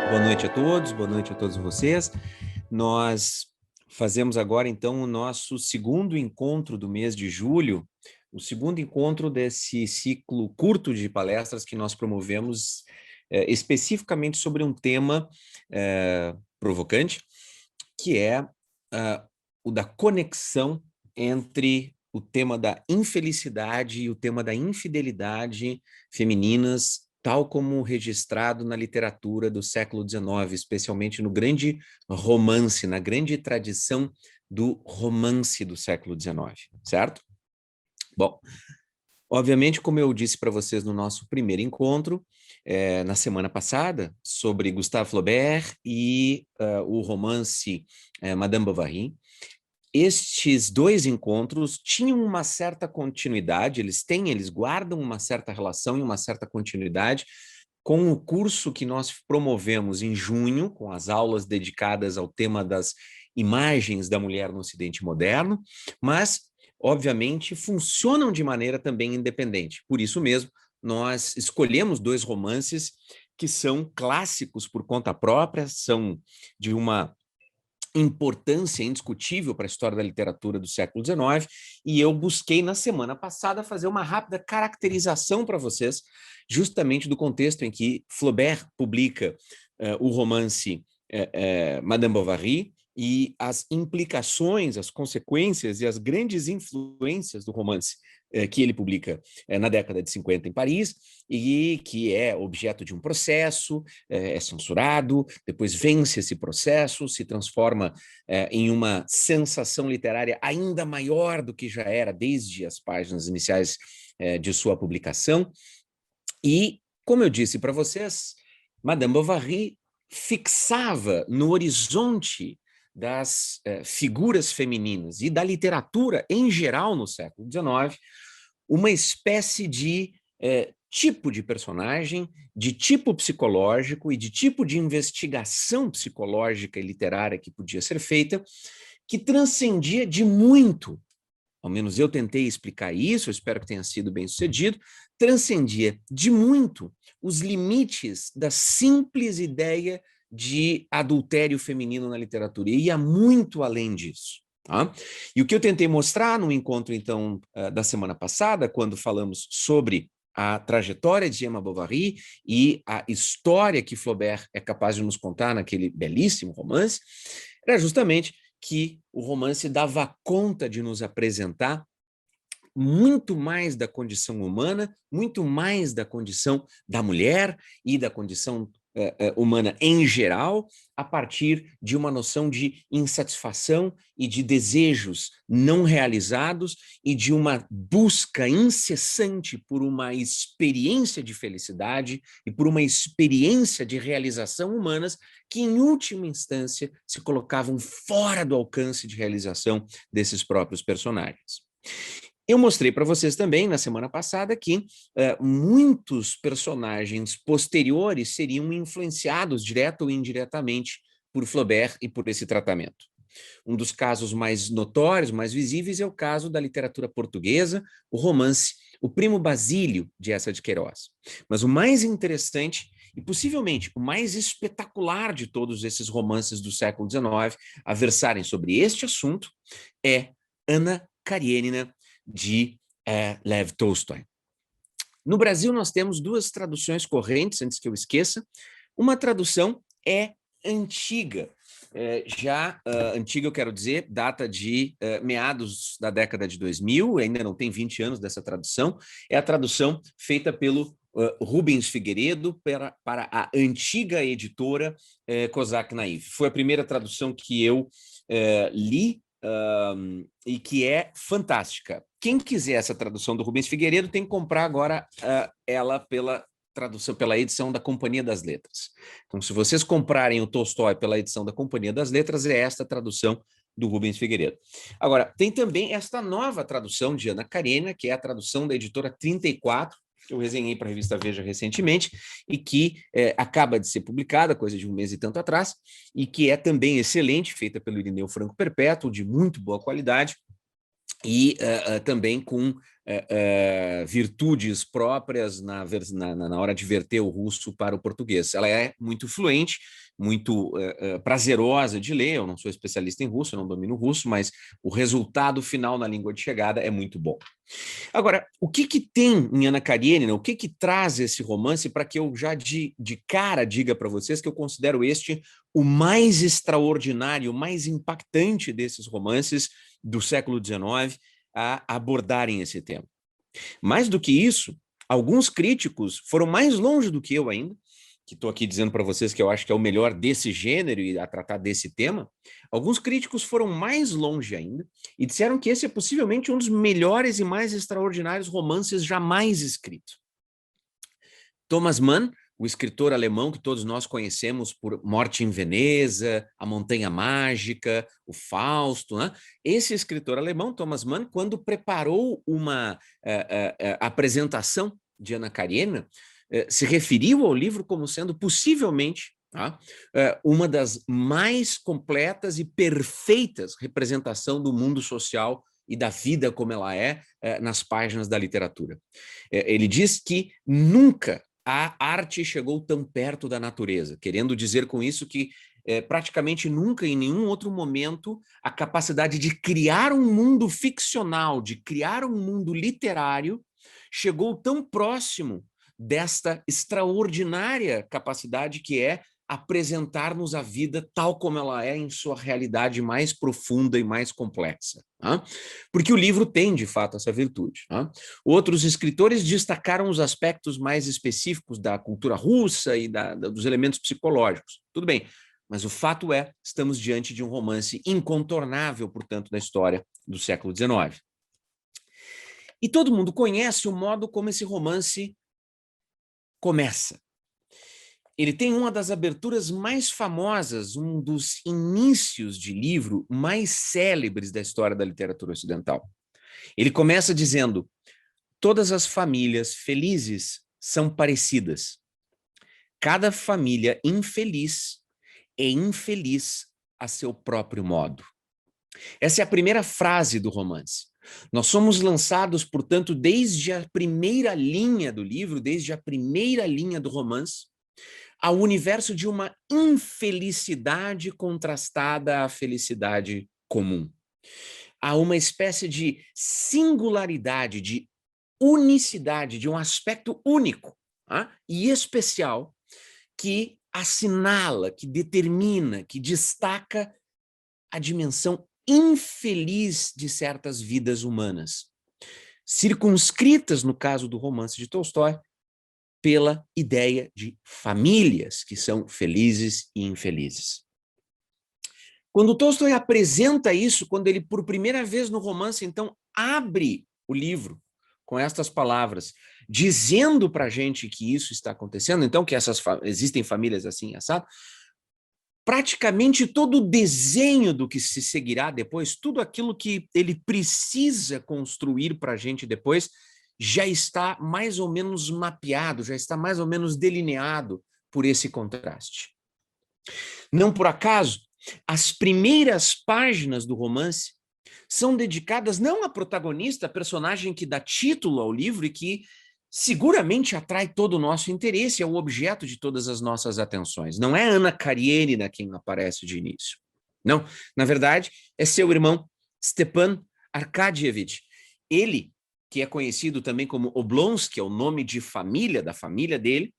Boa noite a todos, boa noite a todos vocês. Nós fazemos agora, então, o nosso segundo encontro do mês de julho, o segundo encontro desse ciclo curto de palestras que nós promovemos especificamente sobre um tema provocante, que é o da conexão entre o tema da infelicidade e o tema da infidelidade femininas, tal como registrado na literatura do século XIX, especialmente no grande romance, na grande tradição do romance do século XIX, certo? Bom, obviamente, como eu disse para vocês no nosso primeiro encontro, na semana passada, sobre Gustave Flaubert e o romance Madame Bovary, estes dois encontros tinham uma certa continuidade, eles guardam uma certa relação e uma certa continuidade com o curso que nós promovemos em junho, com as aulas dedicadas ao tema das imagens da mulher no Ocidente moderno, mas, obviamente, funcionam de maneira também independente. Por isso mesmo, nós escolhemos dois romances que são clássicos por conta própria, são de uma importância indiscutível para a história da literatura do século XIX, e eu busquei na semana passada fazer uma rápida caracterização para vocês, justamente do contexto em que Flaubert publica o romance Madame Bovary, e as implicações, as consequências e as grandes influências do romance que ele publica na década de 50 em Paris, e que é objeto de um processo, é censurado, depois vence esse processo, se transforma em uma sensação literária ainda maior do que já era desde as páginas iniciais de sua publicação. E, como eu disse para vocês, Madame Bovary fixava no horizonte das figuras femininas e da literatura em geral no século XIX uma espécie de tipo de personagem, de tipo psicológico e de tipo de investigação psicológica e literária que podia ser feita, que transcendia de muito, ao menos eu tentei explicar isso, eu espero que tenha sido bem sucedido, transcendia de muito os limites da simples ideia de adultério feminino na literatura, e ia muito além disso. Tá? E o que eu tentei mostrar no encontro, então, da semana passada, quando falamos sobre a trajetória de Emma Bovary e a história que Flaubert é capaz de nos contar naquele belíssimo romance, era justamente que o romance dava conta de nos apresentar muito mais da condição humana, muito mais da condição da mulher e da condição humana em geral, a partir de uma noção de insatisfação e de desejos não realizados e de uma busca incessante por uma experiência de felicidade e por uma experiência de realização humanas que, em última instância, se colocavam fora do alcance de realização desses próprios personagens. Eu mostrei para vocês também, na semana passada, que muitos personagens posteriores seriam influenciados, direta ou indiretamente, por Flaubert e por esse tratamento. Um dos casos mais notórios, mais visíveis, é o caso da literatura portuguesa, o romance O Primo Basílio, de Eça de Queiroz. Mas o mais interessante, e possivelmente o mais espetacular de todos esses romances do século XIX a versarem sobre este assunto, é Ana Karenina, de Lev Tolstói. No Brasil, nós temos duas traduções correntes, antes que eu esqueça. Uma tradução é antiga, antiga eu quero dizer, data de meados da década de 2000, ainda não tem 20 anos dessa tradução, é a tradução feita pelo Rubens Figueiredo para a antiga editora Kozak Naive. Foi a primeira tradução que eu li, e que é fantástica. Quem quiser essa tradução do Rubens Figueiredo tem que comprar agora ela pela tradução, pela edição da Companhia das Letras. Então, se vocês comprarem o Tolstói pela edição da Companhia das Letras, é esta tradução do Rubens Figueiredo. Agora, tem também esta nova tradução de Ana Karenina, que é a tradução da editora 34, que eu resenhei para a revista Veja recentemente, e que acaba de ser publicada, coisa de um mês e tanto atrás, e que é também excelente, feita pelo Irineu Franco Perpétuo, de muito boa qualidade, e também com virtudes próprias na hora de verter o russo para o português. Ela é muito fluente, muito prazerosa de ler. Eu não sou especialista em russo, eu não domino russo, mas o resultado final na língua de chegada é muito bom. Agora, o que tem em Ana Karenina, o que traz esse romance para que eu já de cara diga para vocês que eu considero este o mais extraordinário, o mais impactante desses romances do século XIX a abordarem esse tema. Mais do que isso, alguns críticos foram mais longe do que eu ainda, que estou aqui dizendo para vocês que eu acho que é o melhor desse gênero e a tratar desse tema. Alguns críticos foram mais longe ainda e disseram que esse é possivelmente um dos melhores e mais extraordinários romances jamais escritos. Thomas Mann, o escritor alemão que todos nós conhecemos por Morte em Veneza, A Montanha Mágica, o Fausto, né? Esse escritor alemão, Thomas Mann, quando preparou uma apresentação de Ana Karenina, se referiu ao livro como sendo possivelmente uma das mais completas e perfeitas representação do mundo social e da vida como ela é nas páginas da literatura. Ele diz que nunca a arte chegou tão perto da natureza, querendo dizer com isso que praticamente nunca, em nenhum outro momento, a capacidade de criar um mundo ficcional, de criar um mundo literário, chegou tão próximo desta extraordinária capacidade que é apresentar-nos a vida tal como ela é em sua realidade mais profunda e mais complexa. Porque o livro tem, de fato, essa virtude. Outros escritores destacaram os aspectos mais específicos da cultura russa e dos elementos psicológicos. Tudo bem, mas o fato é, estamos diante de um romance incontornável, portanto, da história do século XIX. E todo mundo conhece o modo como esse romance começa. Ele tem uma das aberturas mais famosas, um dos inícios de livro mais célebres da história da literatura ocidental. Ele começa dizendo: todas as famílias felizes são parecidas. Cada família infeliz é infeliz a seu próprio modo. Essa é a primeira frase do romance. Nós somos lançados, portanto, desde a primeira linha do livro, desde a primeira linha do romance, ao universo de uma infelicidade contrastada à felicidade comum. Há uma espécie de singularidade, de unicidade, de um aspecto único e especial que assinala, que determina, que destaca a dimensão infeliz de certas vidas humanas, circunscritas, no caso do romance de Tolstói, pela ideia de famílias que são felizes e infelizes. Quando Tolstói apresenta isso, quando ele, por primeira vez no romance, então, abre o livro com estas palavras, dizendo para a gente que isso está acontecendo, então, que existem famílias assim, assado, praticamente todo o desenho do que se seguirá depois, tudo aquilo que ele precisa construir para a gente depois, já está mais ou menos mapeado, já está mais ou menos delineado por esse contraste. Não por acaso, as primeiras páginas do romance são dedicadas não à protagonista, a personagem que dá título ao livro e que seguramente atrai todo o nosso interesse, é o objeto de todas as nossas atenções. Não é Ana Karenina quem aparece de início. Não, na verdade, é seu irmão Stepan Arkadyevich. Ele, que é conhecido também como Oblonsky, é o nome de família, da família dele,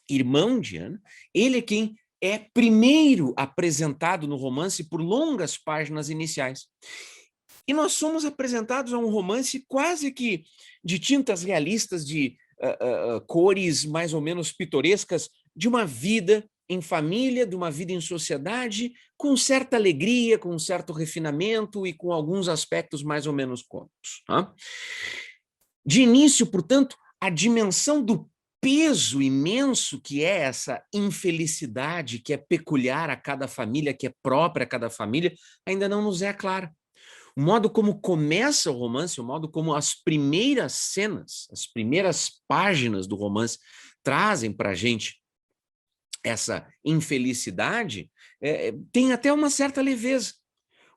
irmão de Ana, ele é quem é primeiro apresentado no romance por longas páginas iniciais. E nós somos apresentados a um romance quase que de tintas realistas, de cores mais ou menos pitorescas, de uma vida em família, de uma vida em sociedade, com certa alegria, com um certo refinamento e com alguns aspectos mais ou menos cômicos. De início, portanto, a dimensão do peso imenso que é essa infelicidade que é peculiar a cada família, que é própria a cada família, ainda não nos é clara. O modo como começa o romance, o modo como as primeiras cenas, as primeiras páginas do romance trazem para a gente essa infelicidade, tem até uma certa leveza.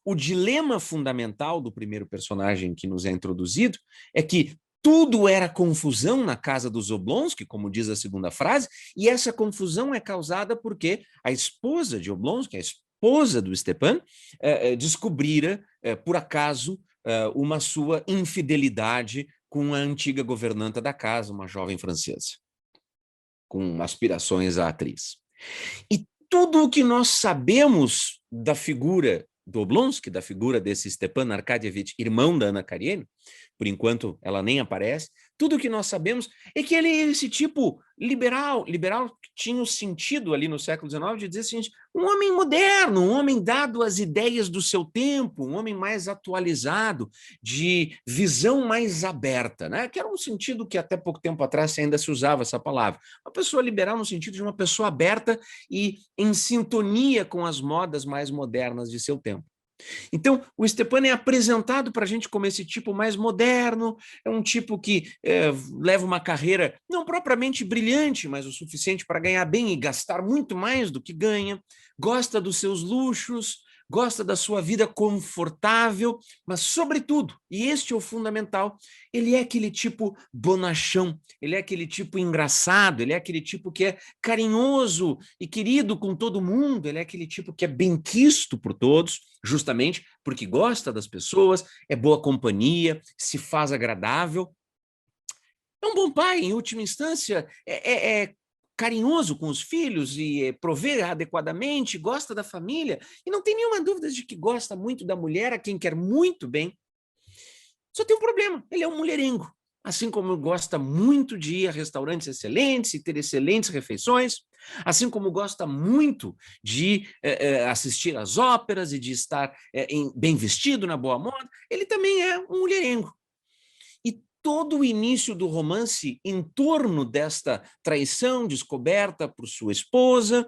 o dilema fundamental do primeiro personagem que nos é introduzido é que tudo era confusão na casa dos Oblonsky, como diz a segunda frase, e essa confusão é causada porque a esposa de Oblonsky, a esposa do Stepan, descobrira, por acaso, uma sua infidelidade com a antiga governanta da casa, uma jovem francesa, com aspirações à atriz. E tudo o que nós sabemos da figura do Oblonsky, da figura desse Stepan Arkadyevich, irmão da Anna Karenina, por enquanto ela nem aparece, tudo o que nós sabemos é que ele é esse tipo liberal que tinha o sentido ali no século XIX de dizer o seguinte, um homem moderno, um homem dado às ideias do seu tempo, um homem mais atualizado, de visão mais aberta, né? Que era um sentido que até pouco tempo atrás ainda se usava essa palavra. Uma pessoa liberal no sentido de uma pessoa aberta e em sintonia com as modas mais modernas de seu tempo. Então, o Stepan é apresentado para a gente como esse tipo mais moderno, é um tipo que leva uma carreira não propriamente brilhante, mas o suficiente para ganhar bem e gastar muito mais do que ganha, gosta dos seus luxos, gosta da sua vida confortável, mas, sobretudo, e este é o fundamental, ele é aquele tipo bonachão, ele é aquele tipo engraçado, ele é aquele tipo que é carinhoso e querido com todo mundo, ele é aquele tipo que é benquisto por todos, justamente porque gosta das pessoas, é boa companhia, se faz agradável. É um bom pai, em última instância, é carinhoso com os filhos e provê adequadamente, gosta da família, e não tem nenhuma dúvida de que gosta muito da mulher, a quem quer muito bem. Só tem um problema, ele é um mulherengo, assim como gosta muito de ir a restaurantes excelentes e ter excelentes refeições, assim como gosta muito de assistir às óperas e de estar bem vestido, na boa moda, ele também é um mulherengo. E todo o início do romance em torno desta traição descoberta por sua esposa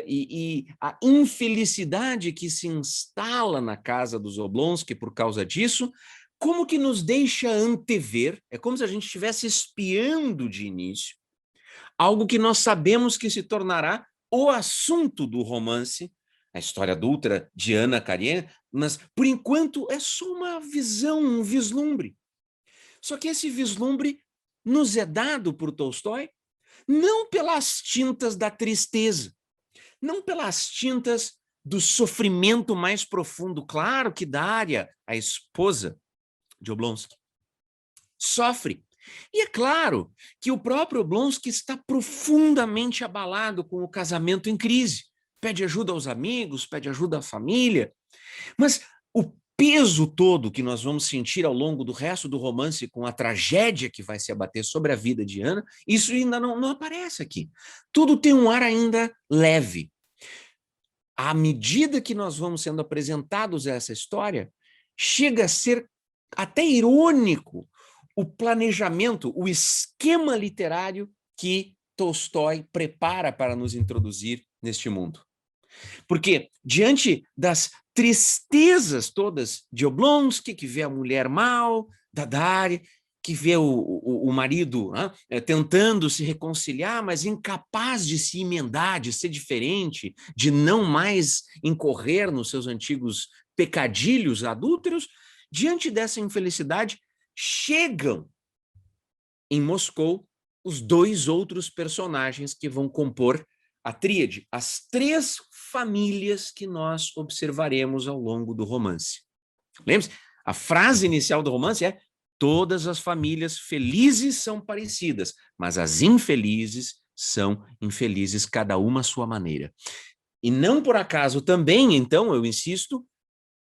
e a infelicidade que se instala na casa dos Oblonsky por causa disso, como que nos deixa antever, é como se a gente estivesse espiando de início, algo que nós sabemos que se tornará o assunto do romance, a história adulta de Anna Karenina, mas, por enquanto, é só uma visão, um vislumbre. Só que esse vislumbre nos é dado por Tolstói não pelas tintas da tristeza, não pelas tintas do sofrimento mais profundo. Claro que Daria, a esposa de Oblonsky, sofre. E é claro que o próprio Oblonsky está profundamente abalado com o casamento em crise. Pede ajuda aos amigos, pede ajuda à família. Mas o peso todo que nós vamos sentir ao longo do resto do romance com a tragédia que vai se abater sobre a vida de Anna, isso ainda não aparece aqui. Tudo tem um ar ainda leve. À medida que nós vamos sendo apresentados a essa história, chega a ser até irônico o planejamento, o esquema literário que Tolstói prepara para nos introduzir neste mundo. Porque, diante das tristezas todas de Oblonsky, que vê a mulher mal, da Daria, que vê o marido tentando se reconciliar, mas incapaz de se emendar, de ser diferente, de não mais incorrer nos seus antigos pecadilhos adúlteros, diante dessa infelicidade, chegam em Moscou os dois outros personagens que vão compor a tríade, as três famílias que nós observaremos ao longo do romance. Lembre-se, a frase inicial do romance é: todas as famílias felizes são parecidas, mas as infelizes são infelizes, cada uma à sua maneira. E não por acaso também, então, eu insisto,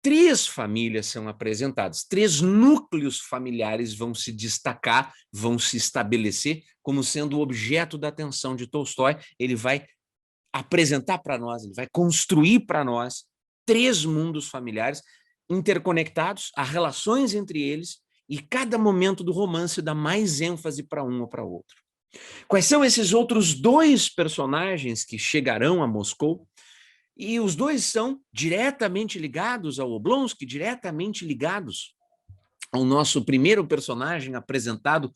três famílias são apresentadas, três núcleos familiares vão se destacar, vão se estabelecer como sendo o objeto da atenção de Tolstói. Ele vai apresentar para nós, ele vai construir para nós três mundos familiares interconectados, há relações entre eles, e cada momento do romance dá mais ênfase para um ou para outro. Quais são esses outros dois personagens que chegarão a Moscou? E os dois são diretamente ligados ao Oblonsky, diretamente ligados ao nosso primeiro personagem apresentado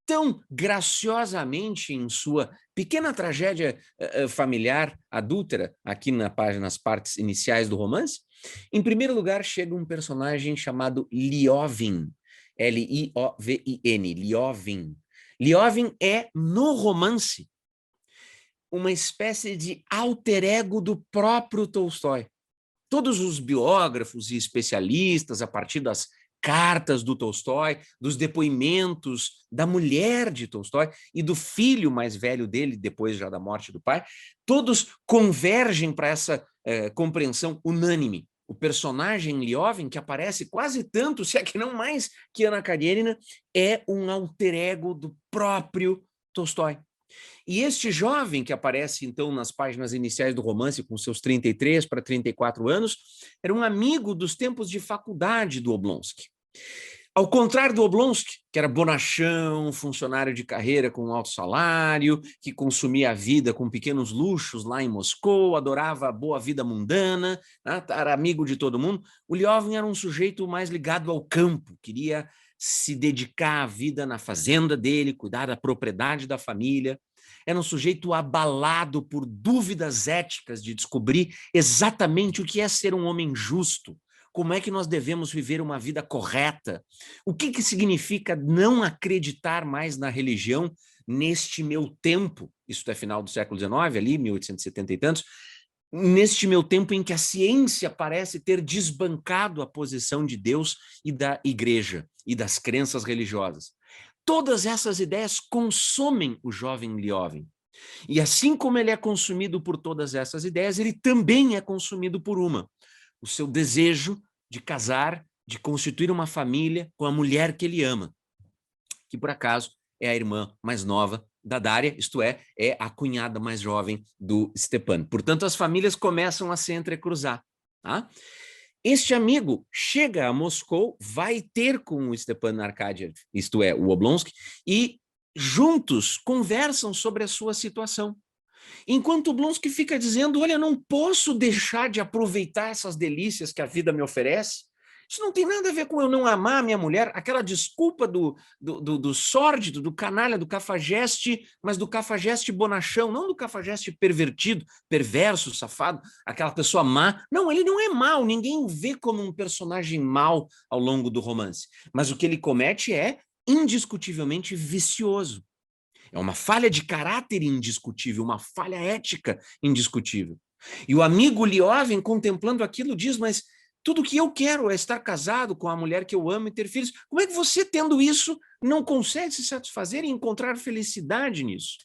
tão graciosamente em sua pequena tragédia familiar adúltera, aqui nas partes iniciais do romance, Em primeiro lugar, chega um personagem chamado Liovin, Liovin, Liovin. Liovin é, no romance, uma espécie de alter ego do próprio Tolstói. Todos os biógrafos e especialistas, a partir das cartas do Tolstói, dos depoimentos da mulher de Tolstói e do filho mais velho dele, depois já da morte do pai, todos convergem para essa compreensão unânime. O personagem Liovin, que aparece quase tanto, se é que não mais, que Ana Karenina, é um alter ego do próprio Tolstói. E este jovem que aparece, então, nas páginas iniciais do romance, com seus 33 para 34 anos, era um amigo dos tempos de faculdade do Oblonsky. Ao contrário do Oblonsky, que era bonachão, funcionário de carreira com alto salário, que consumia a vida com pequenos luxos lá em Moscou, adorava a boa vida mundana, né, era amigo de todo mundo, o Liovin era um sujeito mais ligado ao campo, queria se dedicar à vida na fazenda dele, cuidar da propriedade da família. Era um sujeito abalado por dúvidas éticas de descobrir exatamente o que é ser um homem justo, como é que nós devemos viver uma vida correta, o que significa não acreditar mais na religião neste meu tempo, isso é final do século XIX, ali, 1870 e tantos, neste meu tempo em que a ciência parece ter desbancado a posição de Deus e da igreja e das crenças religiosas. Todas essas ideias consomem o jovem Liovin. E assim como ele é consumido por todas essas ideias, ele também é consumido por uma: o seu desejo de casar, de constituir uma família com a mulher que ele ama, que por acaso é a irmã mais nova da Dária, isto é a cunhada mais jovem do Stepan. Portanto, as famílias começam a se entrecruzar. Tá? Este amigo chega a Moscou, vai ter com o Stepan Arkadyevich, isto é, o Oblonsky, e juntos conversam sobre a sua situação. Enquanto o Oblonsky fica dizendo, olha, não posso deixar de aproveitar essas delícias que a vida me oferece. Isso não tem nada a ver com eu não amar a minha mulher, aquela desculpa do sórdido, do canalha, do cafajeste, mas do cafajeste bonachão, não do cafajeste pervertido, perverso, safado, aquela pessoa má. Não, ele não é mau, ninguém o vê como um personagem mau ao longo do romance. Mas o que ele comete é indiscutivelmente vicioso. É uma falha de caráter indiscutível, uma falha ética indiscutível. E o amigo Liovin, contemplando aquilo, diz, mas tudo que eu quero é estar casado com a mulher que eu amo e ter filhos. Como é que você, tendo isso, não consegue se satisfazer e encontrar felicidade nisso?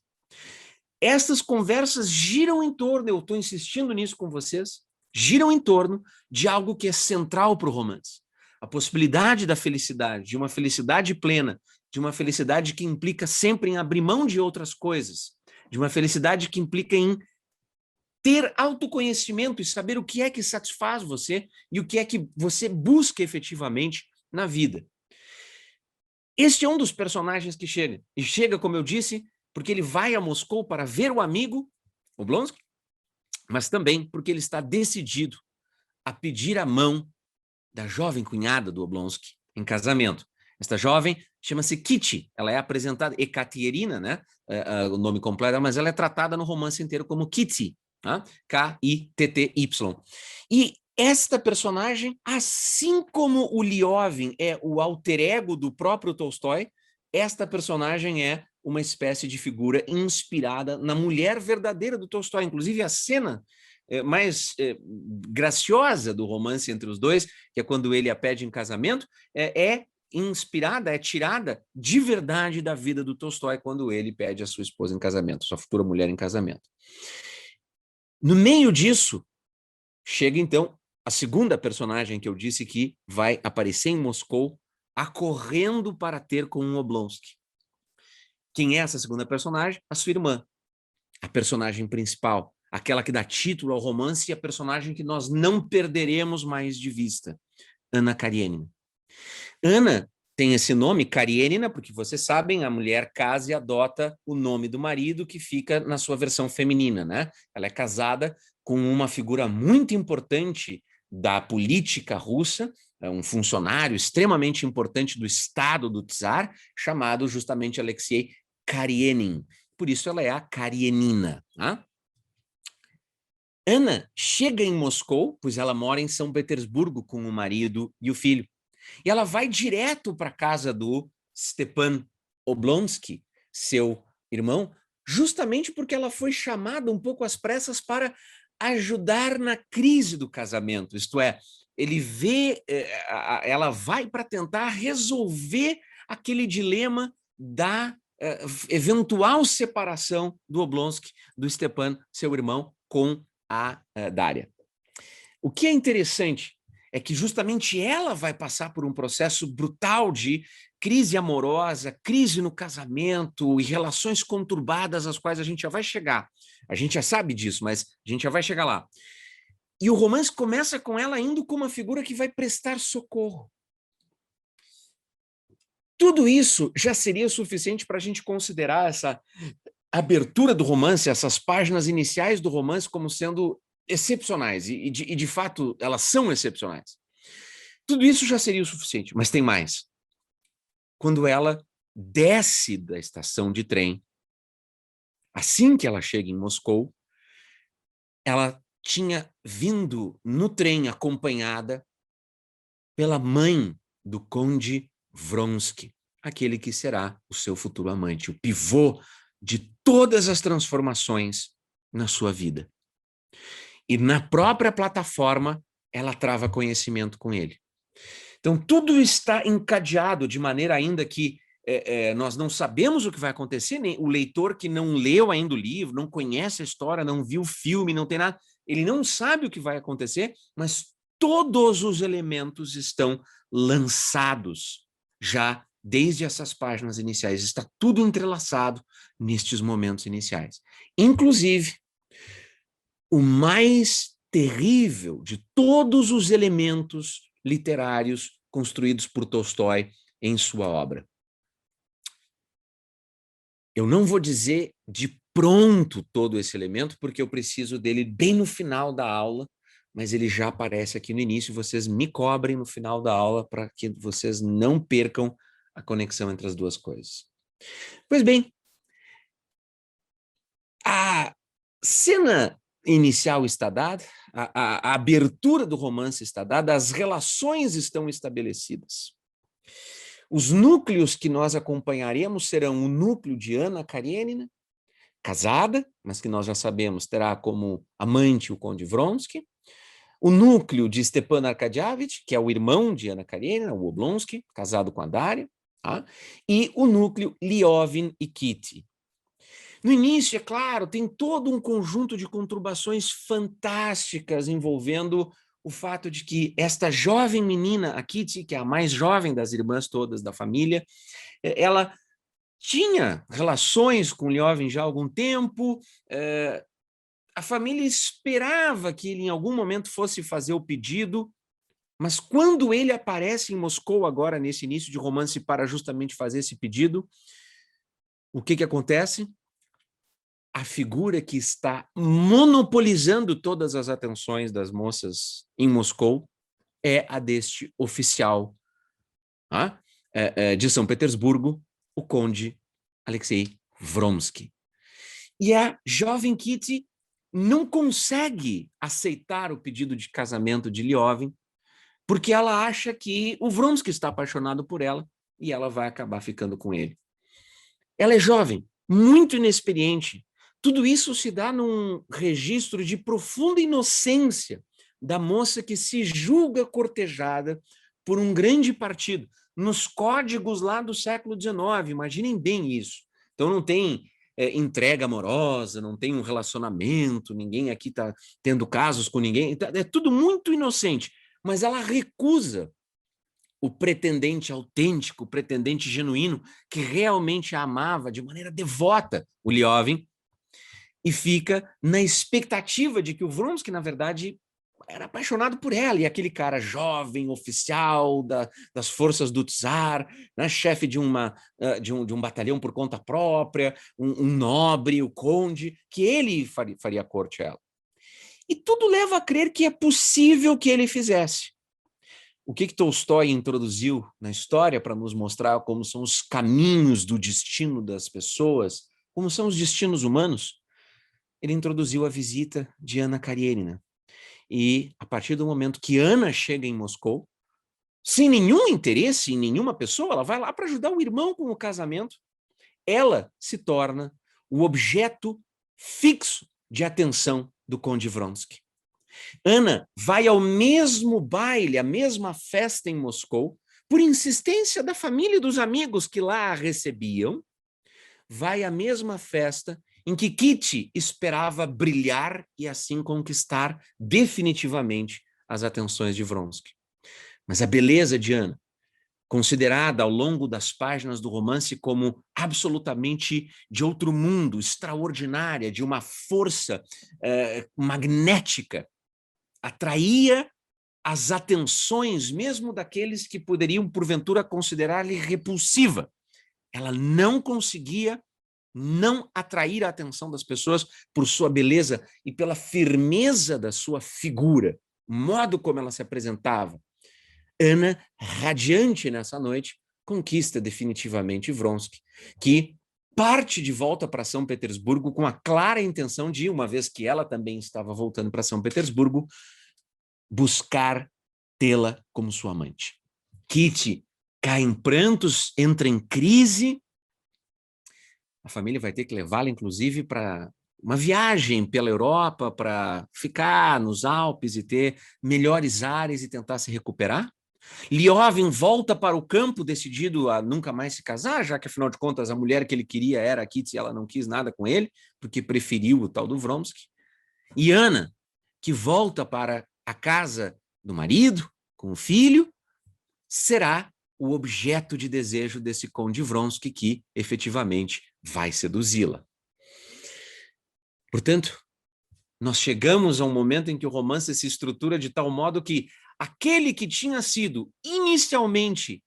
Essas conversas giram em torno, eu estou insistindo nisso com vocês, giram em torno de algo que é central para o romance. A possibilidade da felicidade, de uma felicidade plena, de uma felicidade que implica sempre em abrir mão de outras coisas, de uma felicidade que implica em ter autoconhecimento e saber o que é que satisfaz você e o que é que você busca efetivamente na vida. Este é um dos personagens que chega. E chega, como eu disse, porque ele vai a Moscou para ver o amigo, o Oblonsky, mas também porque ele está decidido a pedir a mão da jovem cunhada do Oblonsky em casamento. Esta jovem chama-se Kitty, ela é apresentada, Ekaterina, né? O nome completo, mas ela é tratada no romance inteiro como Kitty, né? K-I-T-T-Y. E esta personagem, assim como o Liovin é o alter ego do próprio Tolstói, esta personagem é uma espécie de figura inspirada na mulher verdadeira do Tolstói. Inclusive, a cena mais graciosa do romance entre os dois, que é quando ele a pede em casamento, é inspirada, é tirada de verdade da vida do Tolstói quando ele pede a sua esposa em casamento, sua futura mulher em casamento. No meio disso, chega então a segunda personagem que eu disse que vai aparecer em Moscou, acorrendo para ter com um Oblonsky. Quem é essa segunda personagem? A sua irmã, a personagem principal, aquela que dá título ao romance e a personagem que nós não perderemos mais de vista, Ana Karenina. Ana tem esse nome, Karenina, porque vocês sabem, a mulher casa e adota o nome do marido, que fica na sua versão feminina, né? Ela é casada com uma figura muito importante da política russa, um funcionário extremamente importante do Estado do Tsar, chamado justamente Ana chega em Moscou, pois ela mora em São Petersburgo com o marido e o filho. E ela vai direto para a casa do Stepan Oblonsky, seu irmão, justamente porque ela foi chamada um pouco às pressas para ajudar na crise do casamento. Isto é, ele vê, ela vai para tentar resolver aquele dilema da eventual separação do Oblonsky, do Stepan, seu irmão, com a Dária. O que é interessante é que justamente ela vai passar por um processo brutal de crise amorosa, crise no casamento e relações conturbadas às quais a gente já vai chegar. A gente já sabe disso, mas a gente já vai chegar lá. E o romance começa com ela indo como uma figura que vai prestar socorro. Tudo isso já seria suficiente para a gente considerar essa abertura do romance, essas páginas iniciais do romance como sendo excepcionais, e de fato elas são excepcionais. Tudo isso já seria o suficiente, mas tem mais. Quando ela desce da estação de trem, assim que ela chega em Moscou, ela tinha vindo no trem acompanhada pela mãe do conde Vronsky, aquele que será o seu futuro amante, o pivô de todas as transformações na sua vida. E na própria plataforma, ela trava conhecimento com ele. Então, tudo está encadeado de maneira ainda que nós não sabemos o que vai acontecer, nem o leitor que não leu ainda o livro, não conhece a história, não viu o filme, não tem nada, ele não sabe o que vai acontecer, mas todos os elementos estão lançados já desde essas páginas iniciais. Está tudo entrelaçado nestes momentos iniciais. Inclusive, o mais terrível de todos os elementos literários construídos por Tolstói em sua obra. Eu não vou dizer de pronto todo esse elemento, porque eu preciso dele bem no final da aula, mas ele já aparece aqui no início, vocês me cobrem no final da aula para que vocês não percam a conexão entre as duas coisas. Pois bem, a cena inicial está dada, a abertura do romance está dada, as relações estão estabelecidas. Os núcleos que nós acompanharemos serão o núcleo de Ana Karenina, casada, mas que nós já sabemos terá como amante o conde Vronsky, o núcleo de Stepan Arkadievich, que é o irmão de Ana Karenina, o Oblonsky, casado com a Dária, tá? E o núcleo Liovin e Kitty. No início, é claro, tem todo um conjunto de conturbações fantásticas envolvendo o fato de que esta jovem menina, a Kitty, que é a mais jovem das irmãs todas da família, ela tinha relações com Liovin já há algum tempo, a família esperava que ele em algum momento fosse fazer o pedido, mas quando ele aparece em Moscou agora, nesse início de romance, para justamente fazer esse pedido, o que acontece? A figura que está monopolizando todas as atenções das moças em Moscou é a deste oficial de São Petersburgo, o conde Alexei Vronsky. E a jovem Kitty não consegue aceitar o pedido de casamento de Liovin, porque ela acha que o Vronsky está apaixonado por ela e ela vai acabar ficando com ele. Ela é jovem, muito inexperiente. Tudo isso se dá num registro de profunda inocência da moça que se julga cortejada por um grande partido, nos códigos lá do século XIX, imaginem bem isso. Então não tem entrega amorosa, não tem um relacionamento, ninguém aqui está tendo casos com ninguém, é tudo muito inocente, mas ela recusa o pretendente autêntico, o pretendente genuíno, que realmente a amava de maneira devota, o Liovin, e fica na expectativa de que o Vronsky, na verdade, era apaixonado por ela, e aquele cara jovem, oficial das forças do Tsar, né, chefe de um batalhão por conta própria, um nobre, o conde, que ele faria corte a ela. E tudo leva a crer que é possível que ele fizesse. O que Tolstói introduziu na história para nos mostrar como são os caminhos do destino das pessoas, como são os destinos humanos? ele introduziu a visita de Anna Karenina. E a partir do momento que Ana chega em Moscou, sem nenhum interesse em nenhuma pessoa, ela vai lá para ajudar o irmão com o casamento. Ela se torna o objeto fixo de atenção do Conde Vronsky. Ana vai ao mesmo baile, à mesma festa em Moscou, por insistência da família e dos amigos que lá a recebiam, vai à mesma festa em que Kitty esperava brilhar e assim conquistar definitivamente as atenções de Vronsky. Mas a beleza de Ana, considerada ao longo das páginas do romance como absolutamente de outro mundo, extraordinária, de uma força magnética, atraía as atenções mesmo daqueles que poderiam, porventura, considerar-lhe repulsiva. Ela não conseguia não atrair a atenção das pessoas por sua beleza e pela firmeza da sua figura, o modo como ela se apresentava. Ana, radiante nessa noite, conquista definitivamente Vronsky, que parte de volta para São Petersburgo com a clara intenção de, uma vez que ela também estava voltando para São Petersburgo, buscar tê-la como sua amante. Kitty cai em prantos, entra em crise. A família vai ter que levá-la, inclusive, para uma viagem pela Europa, para ficar nos Alpes e ter melhores ares e tentar se recuperar. Liovin volta para o campo decidido a nunca mais se casar, já que, afinal de contas, a mulher que ele queria era a Kitty e ela não quis nada com ele, porque preferiu o tal do Vronsky. E Ana, que volta para a casa do marido, com o filho, será o objeto de desejo desse Conde Vronsky que, efetivamente, vai seduzi-la. Portanto, nós chegamos a um momento em que o romance se estrutura de tal modo que aquele que tinha sido inicialmente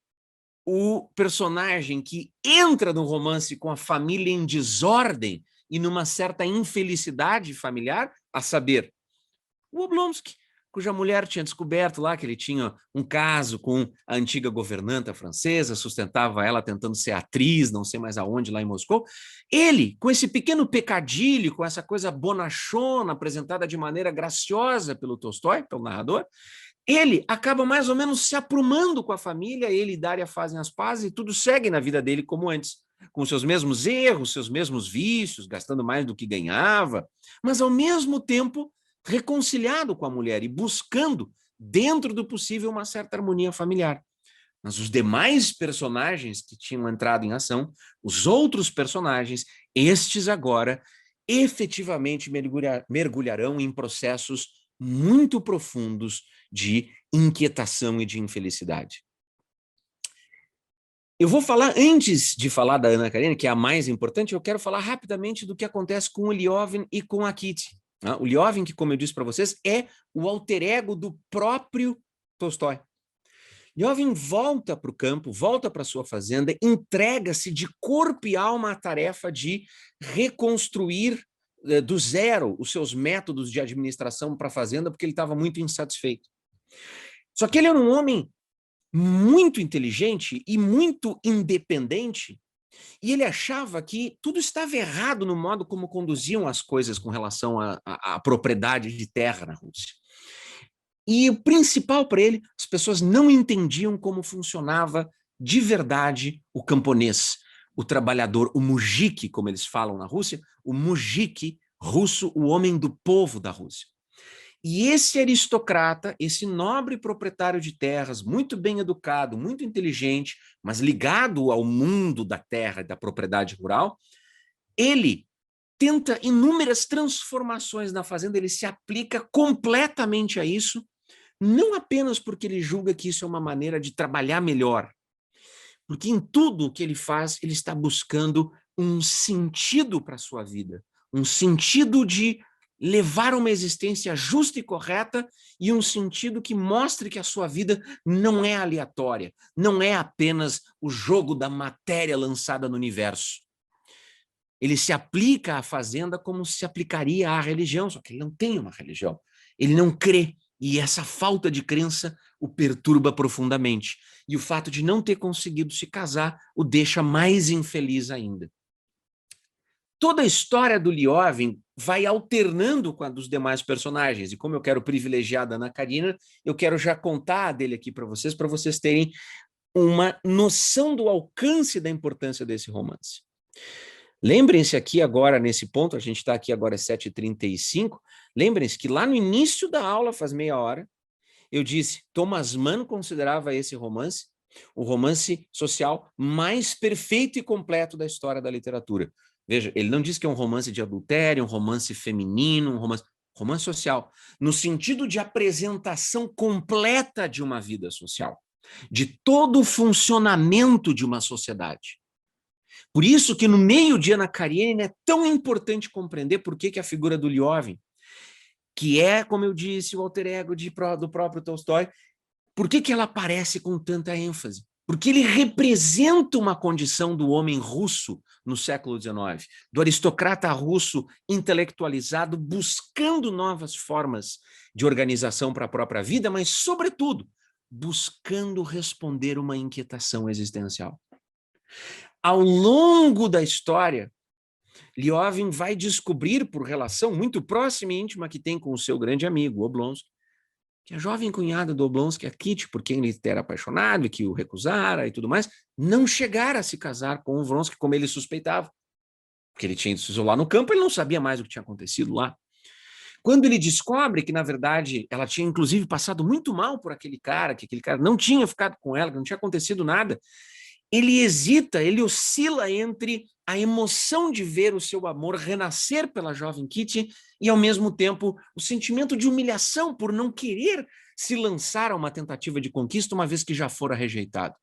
o personagem que entra no romance com a família em desordem e numa certa infelicidade familiar, a saber, o Oblonsky, cuja mulher tinha descoberto lá que ele tinha um caso com a antiga governanta francesa, sustentava ela tentando ser atriz, não sei mais aonde, lá em Moscou. Ele, com esse pequeno pecadilho, com essa coisa bonachona, apresentada de maneira graciosa pelo Tolstói, pelo narrador, ele acaba mais ou menos se aprumando com a família, ele e Daria fazem as pazes e tudo segue na vida dele como antes, com seus mesmos erros, seus mesmos vícios, gastando mais do que ganhava, mas ao mesmo tempo reconciliado com a mulher e buscando, dentro do possível, uma certa harmonia familiar. Mas os demais personagens que tinham entrado em ação, os outros personagens, estes agora, efetivamente mergulharão em processos muito profundos de inquietação e de infelicidade. Eu vou falar, antes de falar da Anna Karenina, que é a mais importante, eu quero falar rapidamente do que acontece com o Liovin e com a Kitty. O Liovin, que, como eu disse para vocês, é o alter ego do próprio Tolstói. Liovin volta para o campo, volta para sua fazenda, entrega-se de corpo e alma à tarefa de reconstruir do zero os seus métodos de administração para a fazenda, porque ele estava muito insatisfeito. Só que ele era um homem muito inteligente e muito independente, e ele achava que tudo estava errado no modo como conduziam as coisas com relação à propriedade de terra na Rússia. E o principal para ele, as pessoas não entendiam como funcionava de verdade o camponês, o trabalhador, o mujik, como eles falam na Rússia, o mujik russo, o homem do povo da Rússia. E esse aristocrata, esse nobre proprietário de terras, muito bem educado, muito inteligente, mas ligado ao mundo da terra e da propriedade rural, ele tenta inúmeras transformações na fazenda, ele se aplica completamente a isso, não apenas porque ele julga que isso é uma maneira de trabalhar melhor, porque em tudo o que ele faz, ele está buscando um sentido para a sua vida, um sentido de levar uma existência justa e correta e um sentido que mostre que a sua vida não é aleatória, não é apenas o jogo da matéria lançada no universo. Ele se aplica à fazenda como se aplicaria à religião, só que ele não tem uma religião, ele não crê, e essa falta de crença o perturba profundamente. E o fato de não ter conseguido se casar o deixa mais infeliz ainda. Toda a história do Lioven vai alternando com a dos demais personagens, e como eu quero privilegiar a Ana Karenina, eu quero já contar a dele aqui para vocês terem uma noção do alcance da importância desse romance. Lembrem-se aqui agora, nesse ponto, a gente está aqui agora às 7h35, lembrem-se que lá no início da aula, faz meia hora, eu disse, Thomas Mann considerava esse romance o romance social mais perfeito e completo da história da literatura. Veja, ele não diz que é um romance de adultério, um romance feminino, romance social, no sentido de apresentação completa de uma vida social, de todo o funcionamento de uma sociedade. Por isso que no meio de Ana Karenina é tão importante compreender por que a figura do Lioven, que é, como eu disse, o alter ego do próprio Tolstói, por que ela aparece com tanta ênfase? Porque ele representa uma condição do homem russo no século XIX, do aristocrata russo intelectualizado, buscando novas formas de organização para a própria vida, mas, sobretudo, buscando responder uma inquietação existencial. Ao longo da história, Lioven vai descobrir, por relação muito próxima e íntima que tem com o seu grande amigo, Oblonsky, que a jovem cunhada do Oblonsky, a Kitty, por quem ele era apaixonado e que o recusara e tudo mais, não chegara a se casar com o Vronsky como ele suspeitava. Porque ele tinha ido se isolar no campo, ele não sabia mais o que tinha acontecido lá. Quando ele descobre que, na verdade, ela tinha, inclusive, passado muito mal por aquele cara, que aquele cara não tinha ficado com ela, que não tinha acontecido nada, ele hesita, ele oscila entre a emoção de ver o seu amor renascer pela jovem Kitty e, ao mesmo tempo, o sentimento de humilhação por não querer se lançar a uma tentativa de conquista, uma vez que já fora rejeitado.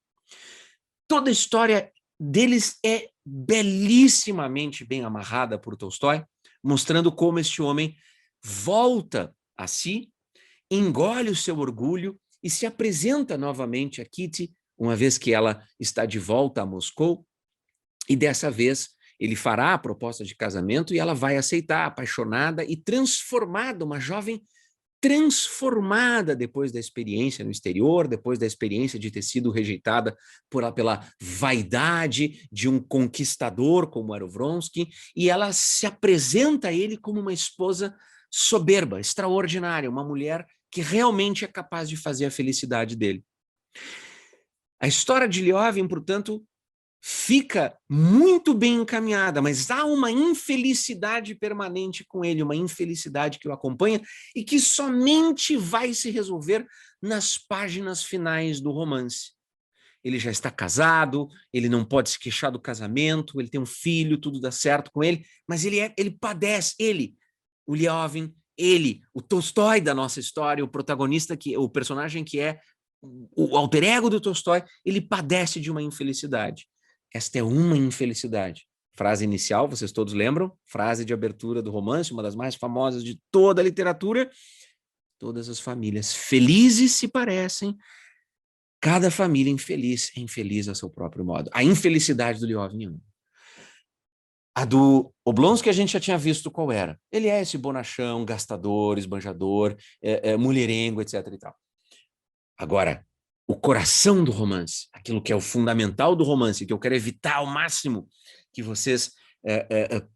Toda a história deles é belíssimamente bem amarrada por Tolstói, mostrando como este homem volta a si, engole o seu orgulho e se apresenta novamente a Kitty, uma vez que ela está de volta a Moscou, e dessa vez ele fará a proposta de casamento e ela vai aceitar, apaixonada e transformada, uma jovem transformada depois da experiência no exterior, depois da experiência de ter sido rejeitada pela vaidade de um conquistador como era o Vronsky, e ela se apresenta a ele como uma esposa soberba, extraordinária, uma mulher que realmente é capaz de fazer a felicidade dele. A história de Lioven, portanto, fica muito bem encaminhada, mas há uma infelicidade permanente com ele, uma infelicidade que o acompanha e que somente vai se resolver nas páginas finais do romance. Ele já está casado, ele não pode se queixar do casamento, ele tem um filho, tudo dá certo com ele, mas ele padece, o Lioven, o Tolstói da nossa história, o protagonista, o personagem que é o alter ego do Tolstói, ele padece de uma infelicidade. Esta é uma infelicidade. Frase inicial, vocês todos lembram? Frase de abertura do romance, uma das mais famosas de toda a literatura. Todas as famílias felizes se parecem, cada família infeliz é infeliz a seu próprio modo. A infelicidade do Lioven é uma. A do Oblonsky a gente já tinha visto qual era. Ele é esse bonachão, gastador, esbanjador, mulherengo, etc. e tal. Agora, o coração do romance, aquilo que é o fundamental do romance, que eu quero evitar ao máximo que vocês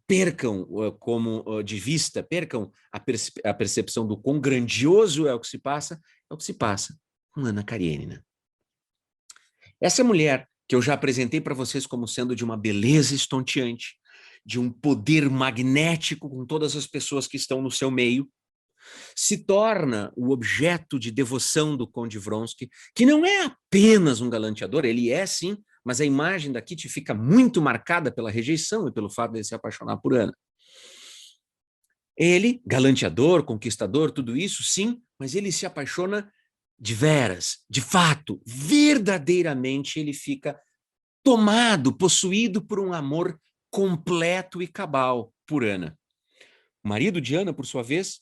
percam como de vista, percam a percepção do quão grandioso é o que se passa com Ana Karenina. Essa mulher que eu já apresentei para vocês como sendo de uma beleza estonteante, de um poder magnético com todas as pessoas que estão no seu meio, se torna o objeto de devoção do Conde Vronsky, que não é apenas um galanteador, ele é sim, mas a imagem da Kitty fica muito marcada pela rejeição e pelo fato de ele se apaixonar por Ana. Ele, galanteador, conquistador, tudo isso, sim, mas ele se apaixona de veras, de fato, verdadeiramente ele fica tomado, possuído por um amor completo e cabal por Ana. O marido de Ana, por sua vez,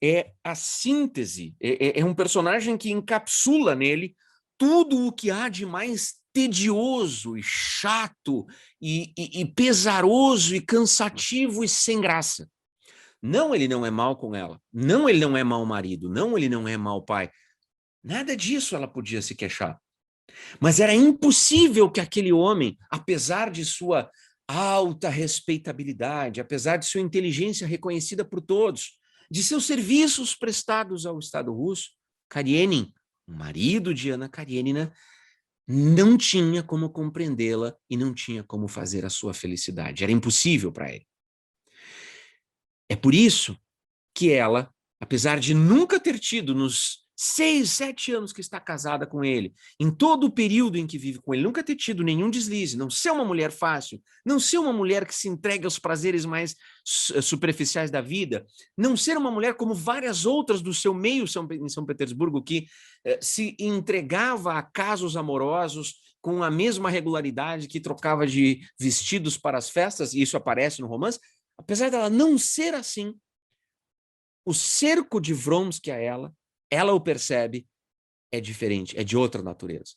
é a síntese, é um personagem que encapsula nele tudo o que há de mais tedioso e chato e pesaroso e cansativo e sem graça. Não, ele não é mau com ela. Não, ele não é mau marido. Não, ele não é mau pai. Nada disso ela podia se queixar. Mas era impossível que aquele homem, apesar de sua alta respeitabilidade, apesar de sua inteligência reconhecida por todos, de seus serviços prestados ao Estado russo, Karenin, o marido de Anna Karenina, não tinha como compreendê-la e não tinha como fazer a sua felicidade. Era impossível para ele. É por isso que ela, apesar de nunca ter tido nos 6, 7 anos que está casada com ele, em todo o período em que vive com ele, nunca ter tido nenhum deslize, não ser uma mulher fácil, não ser uma mulher que se entrega aos prazeres mais superficiais da vida, não ser uma mulher como várias outras do seu meio em São Petersburgo, que se entregava a casos amorosos com a mesma regularidade, que trocava de vestidos para as festas, e isso aparece no romance. Apesar dela não ser assim, o cerco de Vronsky a ela o percebe, é diferente, é de outra natureza.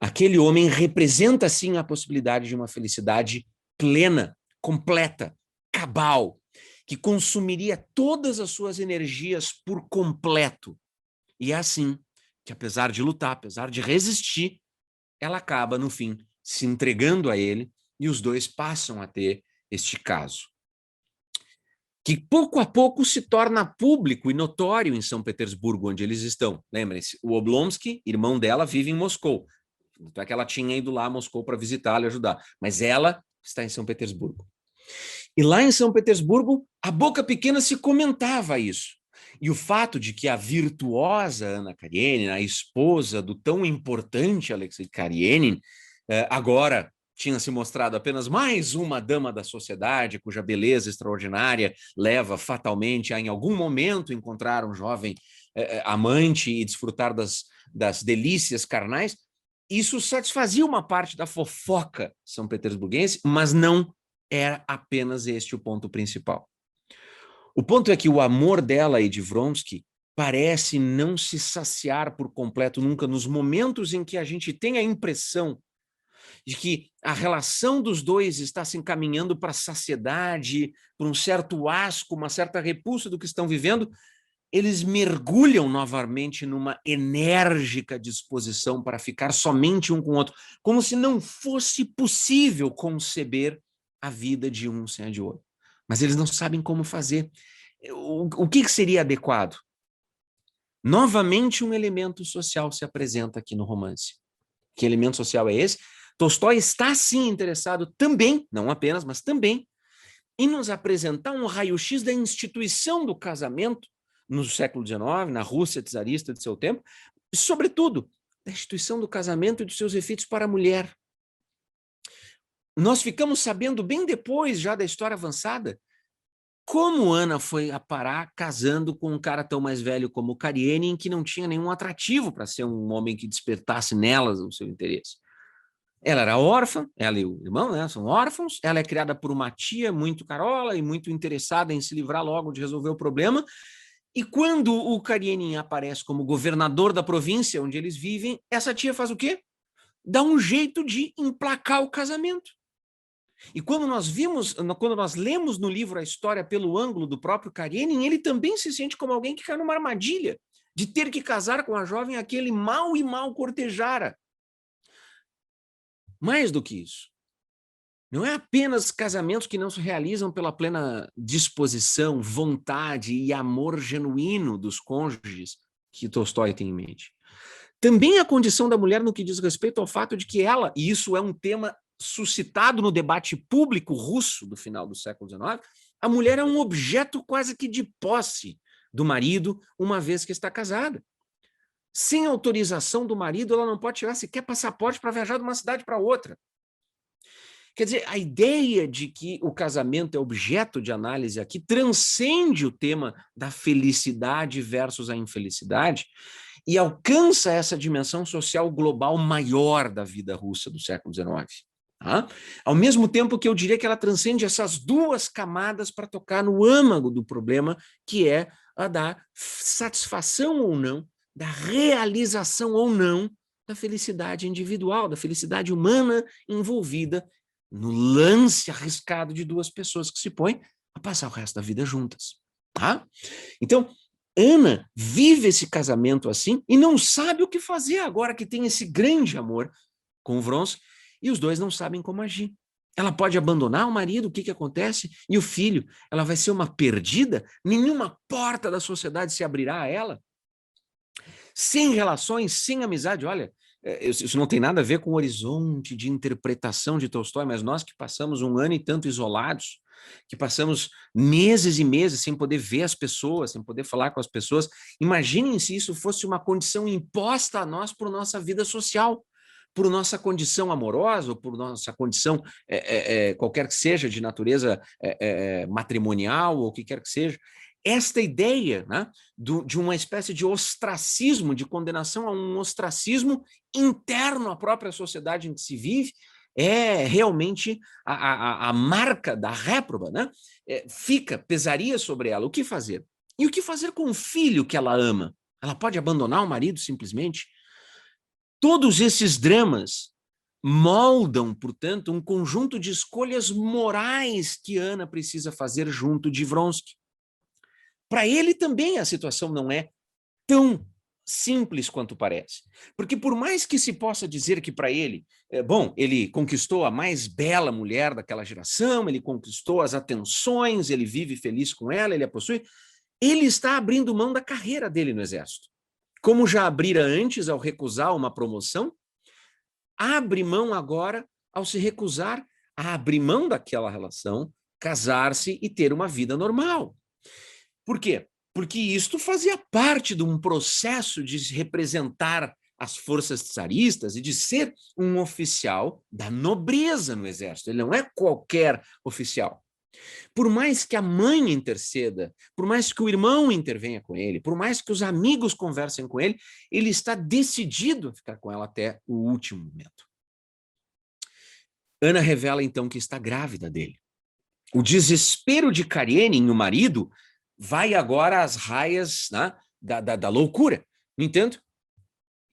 Aquele homem representa, sim, a possibilidade de uma felicidade plena, completa, cabal, que consumiria todas as suas energias por completo. E é assim que, apesar de lutar, apesar de resistir, ela acaba, no fim, se entregando a ele e os dois passam a ter este caso, que pouco a pouco se torna público e notório em São Petersburgo, onde eles estão. Lembrem-se, o Oblonsky, irmão dela, vive em Moscou. Então é que ela tinha ido lá a Moscou para visitá-lo e ajudar. Mas ela está em São Petersburgo. E lá em São Petersburgo, a boca pequena se comentava isso. E o fato de que a virtuosa Anna Karenina, a esposa do tão importante Alexei Karenin, agora tinha se mostrado apenas mais uma dama da sociedade, cuja beleza extraordinária leva fatalmente a, em algum momento, encontrar um jovem amante e desfrutar das delícias carnais, isso satisfazia uma parte da fofoca são petersburguense, mas não era apenas este o ponto principal. O ponto é que o amor dela e de Vronsky parece não se saciar por completo nunca nos momentos em que a gente tem a impressão de que a relação dos dois está se encaminhando para a saciedade, para um certo asco, uma certa repulsa do que estão vivendo. Eles mergulham novamente numa enérgica disposição para ficar somente um com o outro, como se não fosse possível conceber a vida de um sem a de outro. Mas eles não sabem como fazer. O que seria adequado? Novamente um elemento social se apresenta aqui no romance. Que elemento social é esse? Tolstói está sim interessado também, não apenas, mas também, em nos apresentar um raio-x da instituição do casamento no século XIX, na Rússia czarista de seu tempo, e, sobretudo, da instituição do casamento e dos seus efeitos para a mulher. Nós ficamos sabendo bem depois, já da história avançada, como Ana foi a parar casando com um cara tão mais velho como o Karenin, que não tinha nenhum atrativo para ser um homem que despertasse nelas o seu interesse. Ela era órfã, ela e o irmão, né, são órfãos, ela é criada por uma tia muito carola e muito interessada em se livrar logo de resolver o problema, e quando o Karenin aparece como governador da província onde eles vivem, essa tia faz o quê? Dá um jeito de emplacar o casamento. E quando nós lemos no livro a história pelo ângulo do próprio Karenin, ele também se sente como alguém que cai numa armadilha de ter que casar com a jovem a que ele mal cortejara. Mais do que isso, não é apenas casamentos que não se realizam pela plena disposição, vontade e amor genuíno dos cônjuges que Tolstói tem em mente. Também a condição da mulher no que diz respeito ao fato de que ela, e isso é um tema suscitado no debate público russo do final do século XIX, a mulher é um objeto quase que de posse do marido, uma vez que está casada. Sem autorização do marido, ela não pode tirar sequer passaporte para viajar de uma cidade para outra. Quer dizer, a ideia de que o casamento é objeto de análise aqui transcende o tema da felicidade versus a infelicidade e alcança essa dimensão social global maior da vida russa do século XIX. Tá? Ao mesmo tempo que eu diria que ela transcende essas duas camadas para tocar no âmago do problema, que é a da satisfação ou não, da realização ou não da felicidade individual, da felicidade humana envolvida no lance arriscado de duas pessoas que se põem a passar o resto da vida juntas. Tá? Então, Ana vive esse casamento assim e não sabe o que fazer agora que tem esse grande amor com o Vronsky e os dois não sabem como agir. Ela pode abandonar o marido, o que acontece? E o filho? Ela vai ser uma perdida? Nenhuma porta da sociedade se abrirá a ela? Sem relações, sem amizade, olha, isso não tem nada a ver com o horizonte de interpretação de Tolstói, mas nós que passamos um ano e tanto isolados, que passamos meses e meses sem poder ver as pessoas, sem poder falar com as pessoas, imaginem se isso fosse uma condição imposta a nós por nossa vida social, por nossa condição amorosa, ou por nossa condição qualquer que seja, de natureza matrimonial, ou o que quer que seja. Esta ideia, né, de uma espécie de ostracismo, de condenação a um ostracismo interno à própria sociedade em que se vive, é realmente a marca da réproba, né? Pesaria sobre ela. O que fazer? E o que fazer com o filho que ela ama? Ela pode abandonar o marido simplesmente? Todos esses dramas moldam, portanto, um conjunto de escolhas morais que Ana precisa fazer junto de Vronsky. Para ele também a situação não é tão simples quanto parece. Porque por mais que se possa dizer que para ele, ele conquistou a mais bela mulher daquela geração, ele conquistou as atenções, ele vive feliz com ela, ele a possui, ele está abrindo mão da carreira dele no exército. Como já abrira antes ao recusar uma promoção, abre mão agora ao se recusar a abrir mão daquela relação, casar-se e ter uma vida normal. Por quê? Porque isto fazia parte de um processo de representar as forças tsaristas e de ser um oficial da nobreza no exército. Ele não é qualquer oficial. Por mais que a mãe interceda, por mais que o irmão intervenha com ele, por mais que os amigos conversem com ele, ele está decidido a ficar com ela até o último momento. Ana revela então que está grávida dele. O desespero de Karenin, o marido, vai agora às raias, né, da loucura. No entanto,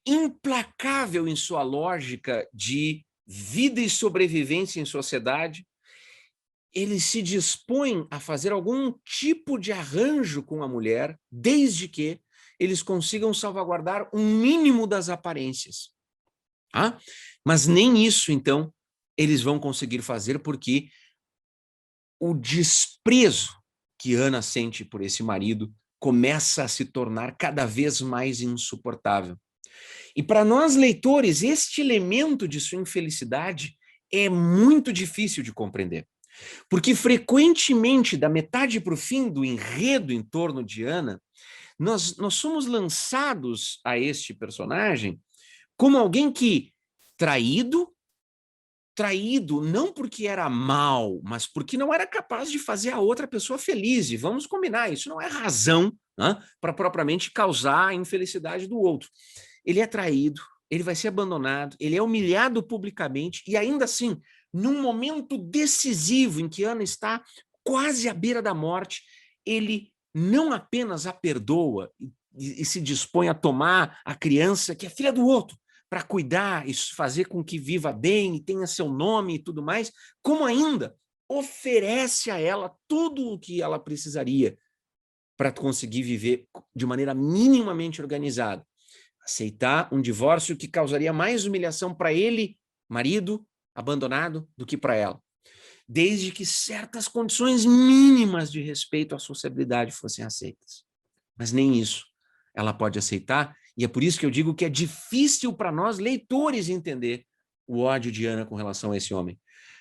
implacável em sua lógica de vida e sobrevivência em sociedade, ele se dispõe a fazer algum tipo de arranjo com a mulher, desde que eles consigam salvaguardar um mínimo das aparências. Ah? Mas nem isso, então, eles vão conseguir fazer, porque o desprezo que Ana sente por esse marido começa a se tornar cada vez mais insuportável. E para nós leitores, este elemento de sua infelicidade é muito difícil de compreender. Porque frequentemente, da metade para o fim do enredo em torno de Ana, nós somos lançados a este personagem como alguém que, traído não porque era mal, mas porque não era capaz de fazer a outra pessoa feliz. E vamos combinar, isso não é razão, né, para propriamente causar a infelicidade do outro. Ele é traído, ele vai ser abandonado, ele é humilhado publicamente e ainda assim, num momento decisivo em que Ana está quase à beira da morte, ele não apenas a perdoa e se dispõe a tomar a criança que é filha do outro, para cuidar e fazer com que viva bem e tenha seu nome e tudo mais, como ainda oferece a ela tudo o que ela precisaria para conseguir viver de maneira minimamente organizada. Aceitar um divórcio que causaria mais humilhação para ele, marido, abandonado, do que para ela. Desde que certas condições mínimas de respeito à sociabilidade fossem aceitas. Mas nem isso ela pode aceitar, e é por isso que eu digo que é difícil para nós, leitores, entender o ódio de Ana com relação a esse homem.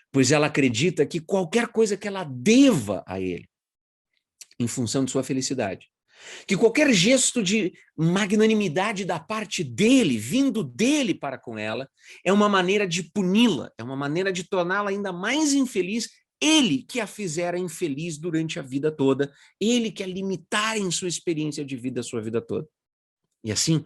Pois ela acredita que qualquer coisa que ela deva a ele, em função de sua felicidade, que qualquer gesto de magnanimidade da parte dele, vindo dele para com ela, é uma maneira de puni-la, é uma maneira de torná-la ainda mais infeliz, ele que a fizera infeliz durante a vida toda, ele que a limitara em sua experiência de vida a sua vida toda. E assim,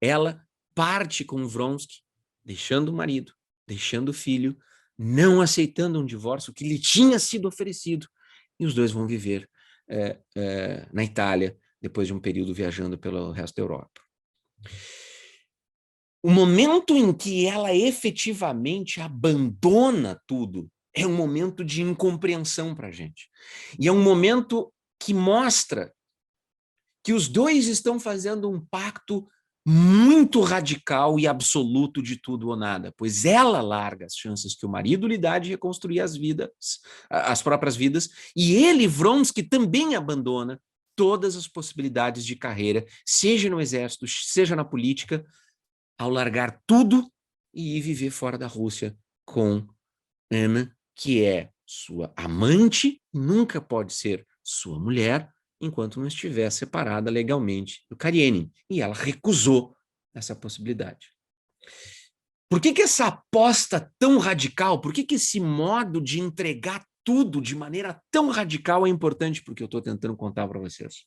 ela parte com Vronsky, deixando o marido, deixando o filho, não aceitando um divórcio que lhe tinha sido oferecido, e os dois vão viver na Itália, depois de um período viajando pelo resto da Europa. O momento em que ela efetivamente abandona tudo é um momento de incompreensão para a gente. E é um momento que mostra que os dois estão fazendo um pacto muito radical e absoluto de tudo ou nada, pois ela larga as chances que o marido lhe dá de reconstruir as próprias vidas, e ele, Vronsky, também abandona todas as possibilidades de carreira, seja no exército, seja na política, ao largar tudo e ir viver fora da Rússia com Anna, que é sua amante, nunca pode ser sua mulher, enquanto não estiver separada legalmente do Karenin. E ela recusou essa possibilidade. Por que essa aposta tão radical, por que esse modo de entregar tudo de maneira tão radical é importante para o que eu estou tentando contar para vocês?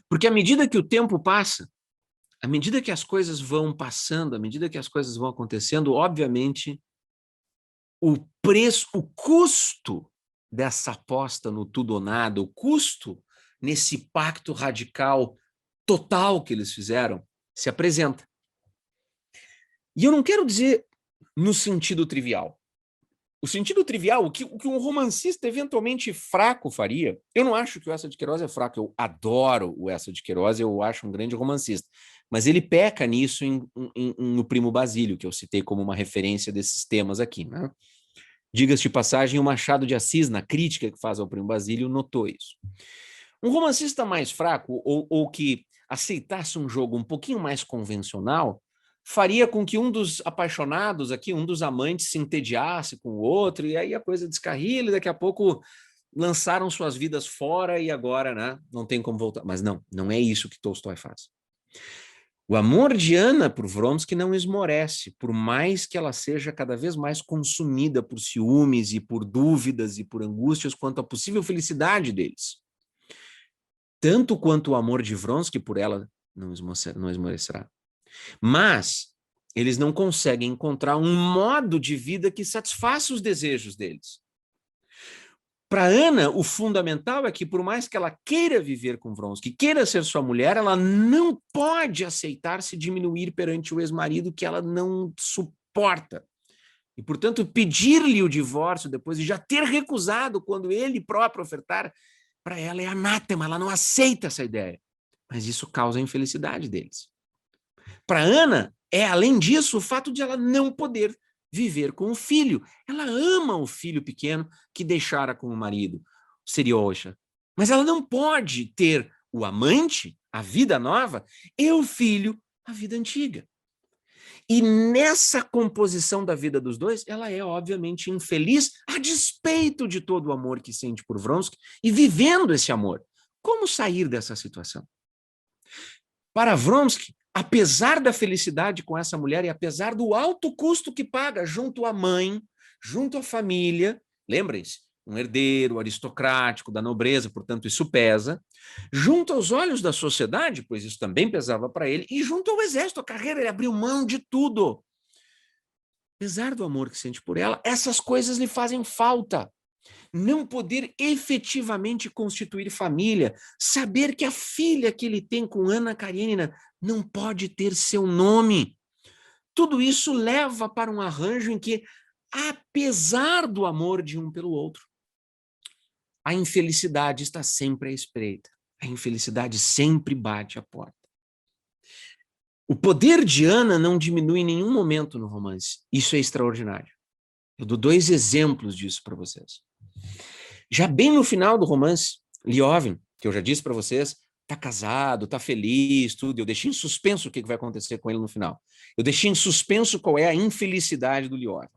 Porque à medida que o tempo passa, à medida que as coisas vão passando, à medida que as coisas vão acontecendo, obviamente, o preço, o custo dessa aposta no tudo ou nada, o custo nesse pacto radical total que eles fizeram, se apresenta. E eu não quero dizer no sentido trivial. O sentido trivial, o que um romancista eventualmente fraco faria, eu não acho que o Eça de Queiroz é fraco, eu adoro o Eça de Queiroz, eu acho um grande romancista, mas ele peca nisso no Primo Basílio, que eu citei como uma referência desses temas aqui, né? Diga-se de passagem, o Machado de Assis, na crítica que faz ao Primo Basílio, notou isso. Um romancista mais fraco, ou que aceitasse um jogo um pouquinho mais convencional, faria com que um dos apaixonados aqui, um dos amantes, se entediasse com o outro, e aí a coisa descarrila, e daqui a pouco lançaram suas vidas fora e agora, né, não tem como voltar. Mas não é isso que Tolstói faz. O amor de Ana por Vronsky não esmorece, por mais que ela seja cada vez mais consumida por ciúmes e por dúvidas e por angústias quanto à possível felicidade deles. Tanto quanto o amor de Vronsky por ela não esmorecerá. Mas eles não conseguem encontrar um modo de vida que satisfaça os desejos deles. Para Ana, o fundamental é que, por mais que ela queira viver com Vronsky, queira ser sua mulher, ela não pode aceitar se diminuir perante o ex-marido que ela não suporta. E, portanto, pedir-lhe o divórcio depois de já ter recusado quando ele próprio ofertar, para ela é anátema, ela não aceita essa ideia. Mas isso causa a infelicidade deles. Para Ana, além disso, o fato de ela não poder viver com o filho. Ela ama o filho pequeno que deixara com o marido, Seriosha. Mas ela não pode ter o amante, a vida nova, e o filho, a vida antiga. E nessa composição da vida dos dois, ela é obviamente infeliz, a despeito de todo o amor que sente por Vronsky, e vivendo esse amor. Como sair dessa situação? Para Vronsky, apesar da felicidade com essa mulher e apesar do alto custo que paga junto à mãe, junto à família, lembrem-se, um herdeiro aristocrático da nobreza, portanto isso pesa, junto aos olhos da sociedade, pois isso também pesava para ele, e junto ao exército, a carreira, ele abriu mão de tudo. Apesar do amor que sente por ela, essas coisas lhe fazem falta. Não poder efetivamente constituir família, saber que a filha que ele tem com Anna Karenina não pode ter seu nome. Tudo isso leva para um arranjo em que, apesar do amor de um pelo outro, a infelicidade está sempre à espreita. A infelicidade sempre bate à porta. O poder de Ana não diminui em nenhum momento no romance. Isso é extraordinário. Eu dou 2 exemplos disso para vocês. Já bem no final do romance, Liovin, que eu já disse para vocês, tá casado, tá feliz, tudo. Eu deixei em suspenso o que vai acontecer com ele no final. Eu deixei em suspenso qual é a infelicidade do Liovin.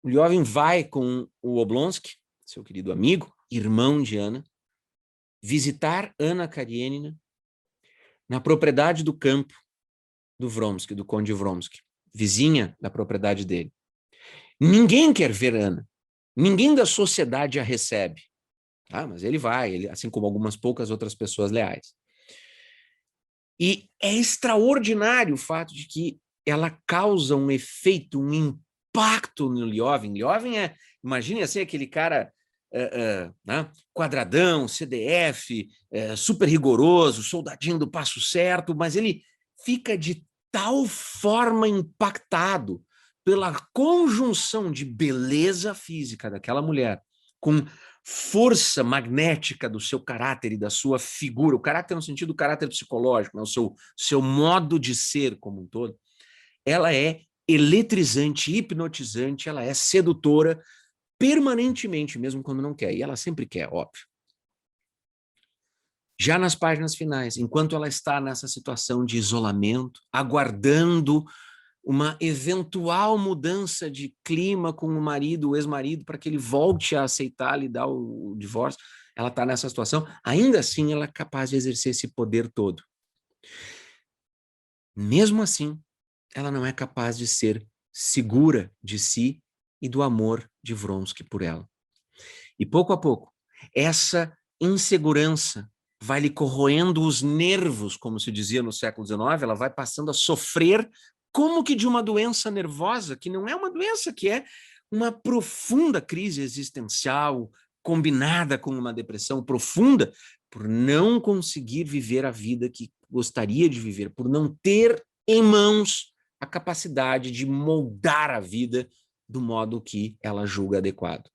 O Liovin vai com o Oblonsky, seu querido amigo, irmão de Ana, visitar Anna Karenina na propriedade do campo do Vronsky, do Conde Vronsky, vizinha da propriedade dele. Ninguém quer ver Ana. Ninguém da sociedade a recebe. Ah, mas ele vai, assim como algumas poucas outras pessoas leais. E é extraordinário o fato de que ela causa um efeito, um impacto no Liovin. Liovin imagine assim, aquele cara né, quadradão, CDF, super rigoroso, soldadinho do passo certo, mas ele fica de tal forma impactado pela conjunção de beleza física daquela mulher com força magnética do seu caráter e da sua figura, o caráter no sentido do caráter psicológico, né? O seu modo de ser como um todo, ela é eletrizante, hipnotizante, ela é sedutora permanentemente, mesmo quando não quer. E ela sempre quer, óbvio. Já nas páginas finais, enquanto ela está nessa situação de isolamento, aguardando uma eventual mudança de clima com o marido, o ex-marido, para que ele volte a aceitar lhe dar o divórcio, ela está nessa situação, ainda assim ela é capaz de exercer esse poder todo. Mesmo assim, ela não é capaz de ser segura de si e do amor de Vronsky por ela. E pouco a pouco, essa insegurança vai lhe corroendo os nervos, como se dizia no século XIX, ela vai passando a sofrer como que de uma doença nervosa, que não é uma doença, que é uma profunda crise existencial, combinada com uma depressão profunda, por não conseguir viver a vida que gostaria de viver, por não ter em mãos a capacidade de moldar a vida do modo que ela julga adequado.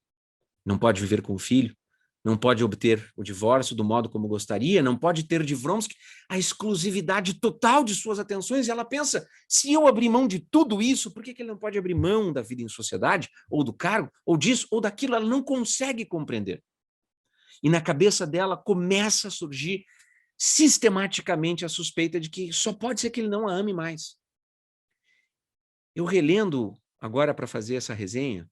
Não pode viver com o filho, não pode obter o divórcio do modo como gostaria, não pode ter de Vronsky a exclusividade total de suas atenções, e ela pensa, se eu abrir mão de tudo isso, por que ele não pode abrir mão da vida em sociedade, ou do cargo, ou disso, ou daquilo? Ela não consegue compreender. E na cabeça dela começa a surgir sistematicamente a suspeita de que só pode ser que ele não a ame mais. Eu relendo agora para fazer essa resenha,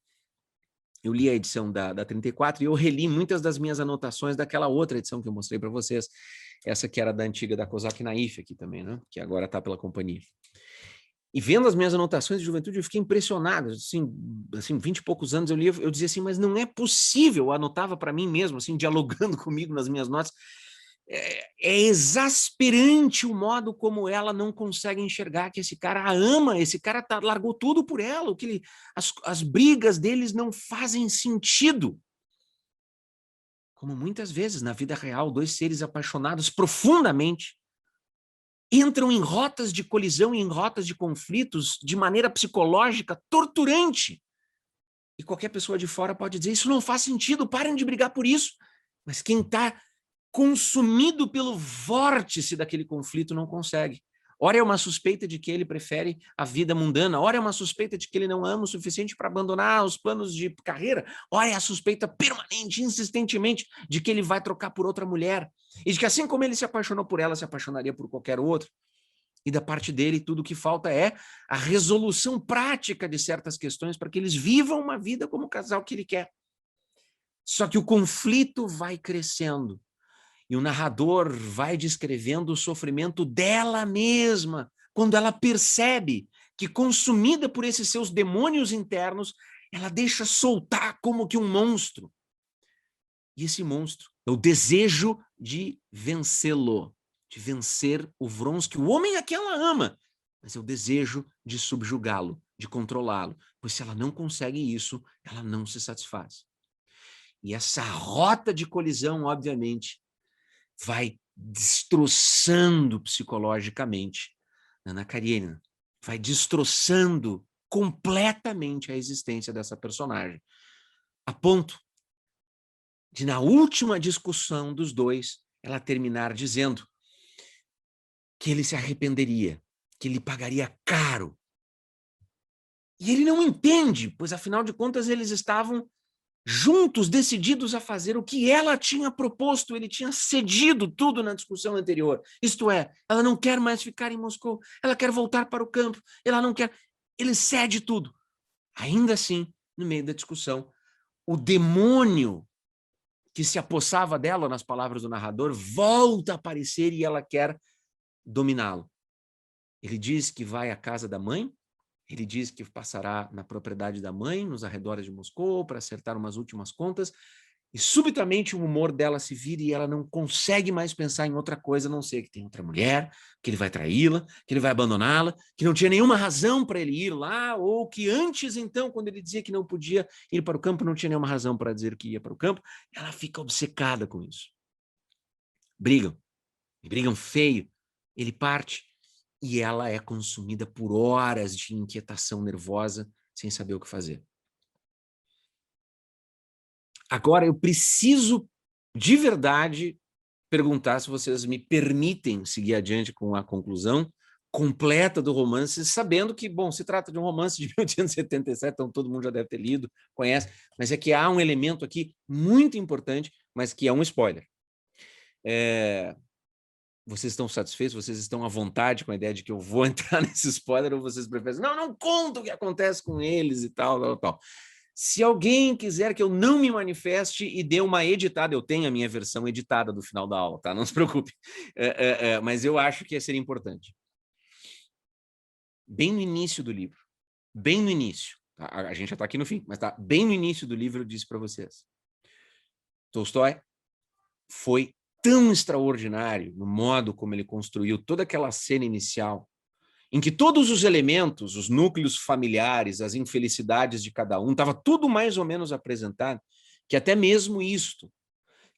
eu li a edição da 34 e eu reli muitas das minhas anotações daquela outra edição que eu mostrei para vocês, essa que era da antiga da Kozak Naif aqui também, né? Que agora está pela companhia. E vendo as minhas anotações de juventude, eu fiquei impressionado, assim 20 e poucos anos eu li, eu dizia assim, mas não é possível, eu anotava para mim mesmo, assim, dialogando comigo nas minhas notas, é exasperante o modo como ela não consegue enxergar que esse cara a ama, esse cara largou tudo por ela, as brigas deles não fazem sentido. Como muitas vezes na vida real, dois seres apaixonados profundamente entram em rotas de colisão e em rotas de conflitos de maneira psicológica torturante. E qualquer pessoa de fora pode dizer, isso não faz sentido, parem de brigar por isso. Mas quem está consumido pelo vórtice daquele conflito não consegue. Ora é uma suspeita de que ele prefere a vida mundana, ora é uma suspeita de que ele não ama o suficiente para abandonar os planos de carreira, ora é a suspeita permanente, insistentemente, de que ele vai trocar por outra mulher, e de que assim como ele se apaixonou por ela, se apaixonaria por qualquer outro. E da parte dele, tudo que falta é a resolução prática de certas questões para que eles vivam uma vida como o casal que ele quer. Só que o conflito vai crescendo. E o narrador vai descrevendo o sofrimento dela mesma, quando ela percebe que, consumida por esses seus demônios internos, ela deixa soltar como que um monstro. E esse monstro é o desejo de vencê-lo, de vencer o Vronsky, o homem a quem ela ama, mas é o desejo de subjugá-lo, de controlá-lo, pois se ela não consegue isso, ela não se satisfaz. E essa rota de colisão, obviamente, vai destroçando psicologicamente Ana Karenina, vai destroçando completamente a existência dessa personagem, a ponto de, na última discussão dos dois, ela terminar dizendo que ele se arrependeria, que ele pagaria caro. E ele não entende, pois afinal de contas eles estavam juntos, decididos a fazer o que ela tinha proposto, ele tinha cedido tudo na discussão anterior. Isto é, ela não quer mais ficar em Moscou, ela quer voltar para o campo, ela não quer... Ele cede tudo. Ainda assim, no meio da discussão, o demônio que se apossava dela, nas palavras do narrador, volta a aparecer e ela quer dominá-lo. Ele diz que vai à casa da mãe, ele diz que passará na propriedade da mãe, nos arredores de Moscou, para acertar umas últimas contas, e subitamente o humor dela se vira e ela não consegue mais pensar em outra coisa, a não ser que tem outra mulher, que ele vai traí-la, que ele vai abandoná-la, que não tinha nenhuma razão para ele ir lá, ou que antes, então, quando ele dizia que não podia ir para o campo, não tinha nenhuma razão para dizer que ia para o campo. Ela fica obcecada com isso. Brigam, e brigam feio. Ele parte e ela é consumida por horas de inquietação nervosa, sem saber o que fazer. Agora, eu preciso, de verdade, perguntar se vocês me permitem seguir adiante com a conclusão completa do romance, sabendo que, bom, se trata de um romance de 1877, então todo mundo já deve ter lido, conhece, mas é que há um elemento aqui muito importante, mas que é um spoiler. Vocês estão satisfeitos? Vocês estão à vontade com a ideia de que eu vou entrar nesse spoiler ou vocês preferem? Não conta o que acontece com eles e tal. Se alguém quiser que eu não me manifeste e dê uma editada, eu tenho a minha versão editada do final da aula, tá? Não se preocupe. Mas eu acho que seria importante. Bem no início do livro, bem no início, tá? A gente já está aqui no fim, mas tá bem no início do livro eu disse para vocês. Tolstói foi tão extraordinário no modo como ele construiu toda aquela cena inicial, em que todos os elementos, os núcleos familiares, as infelicidades de cada um, estava tudo mais ou menos apresentado, que até mesmo isto,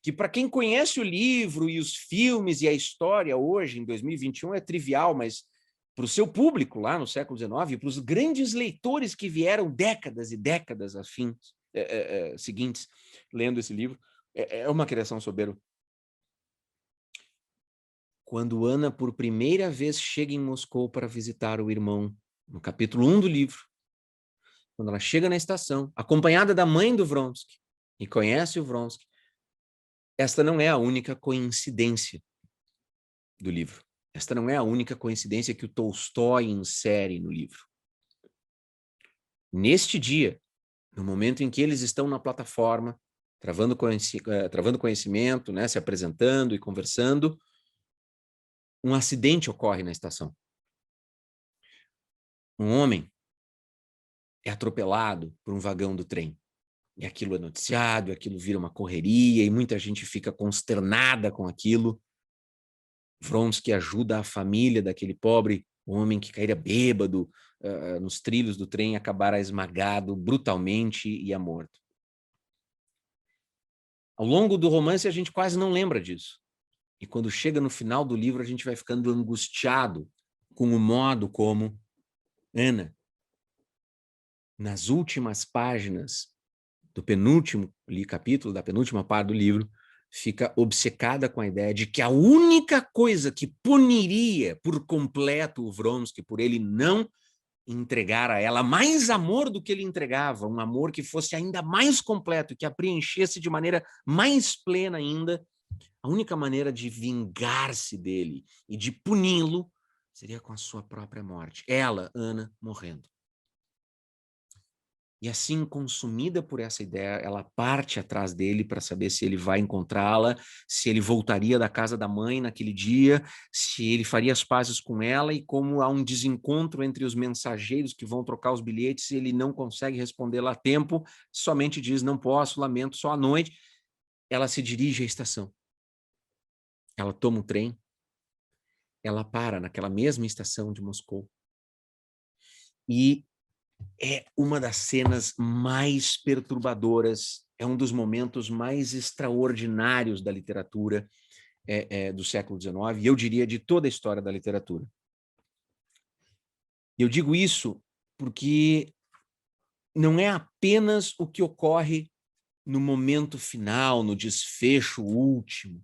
que para quem conhece o livro e os filmes e a história hoje, em 2021, é trivial, mas para o seu público lá no século XIX, para os grandes leitores que vieram décadas e décadas seguintes lendo esse livro, é uma criação soberba. Quando Ana, por primeira vez, chega em Moscou para visitar o irmão, no capítulo 1 do livro, quando ela chega na estação, acompanhada da mãe do Vronsky, e conhece o Vronsky, esta não é a única coincidência do livro. Esta não é a única coincidência que o Tolstói insere no livro. Neste dia, no momento em que eles estão na plataforma, travando conhecimento, né, se apresentando e conversando, um acidente ocorre na estação. Um homem é atropelado por um vagão do trem. E aquilo é noticiado, aquilo vira uma correria, e muita gente fica consternada com aquilo. Vronsky ajuda a família daquele pobre homem que caíra bêbado nos trilhos do trem, acabará esmagado brutalmente e é morto. Ao longo do romance, a gente quase não lembra disso. E quando chega no final do livro, a gente vai ficando angustiado com o modo como Ana, nas últimas páginas do penúltimo capítulo, da penúltima parte do livro, fica obcecada com a ideia de que a única coisa que puniria por completo o Vronsky por ele não entregar a ela mais amor do que ele entregava, um amor que fosse ainda mais completo, que a preenchesse de maneira mais plena ainda, a única maneira de vingar-se dele e de puni-lo seria com a sua própria morte. Ela, Ana, morrendo. E assim, consumida por essa ideia, ela parte atrás dele para saber se ele vai encontrá-la, se ele voltaria da casa da mãe naquele dia, se ele faria as pazes com ela, e como há um desencontro entre os mensageiros que vão trocar os bilhetes, ele não consegue respondê-la a tempo, somente diz, não posso, lamento, só à noite. Ela se dirige à estação. Ela toma o trem, ela para naquela mesma estação de Moscou. E é uma das cenas mais perturbadoras, é um dos momentos mais extraordinários da literatura do século XIX, e eu diria de toda a história da literatura. Eu digo isso porque não é apenas o que ocorre no momento final, no desfecho último,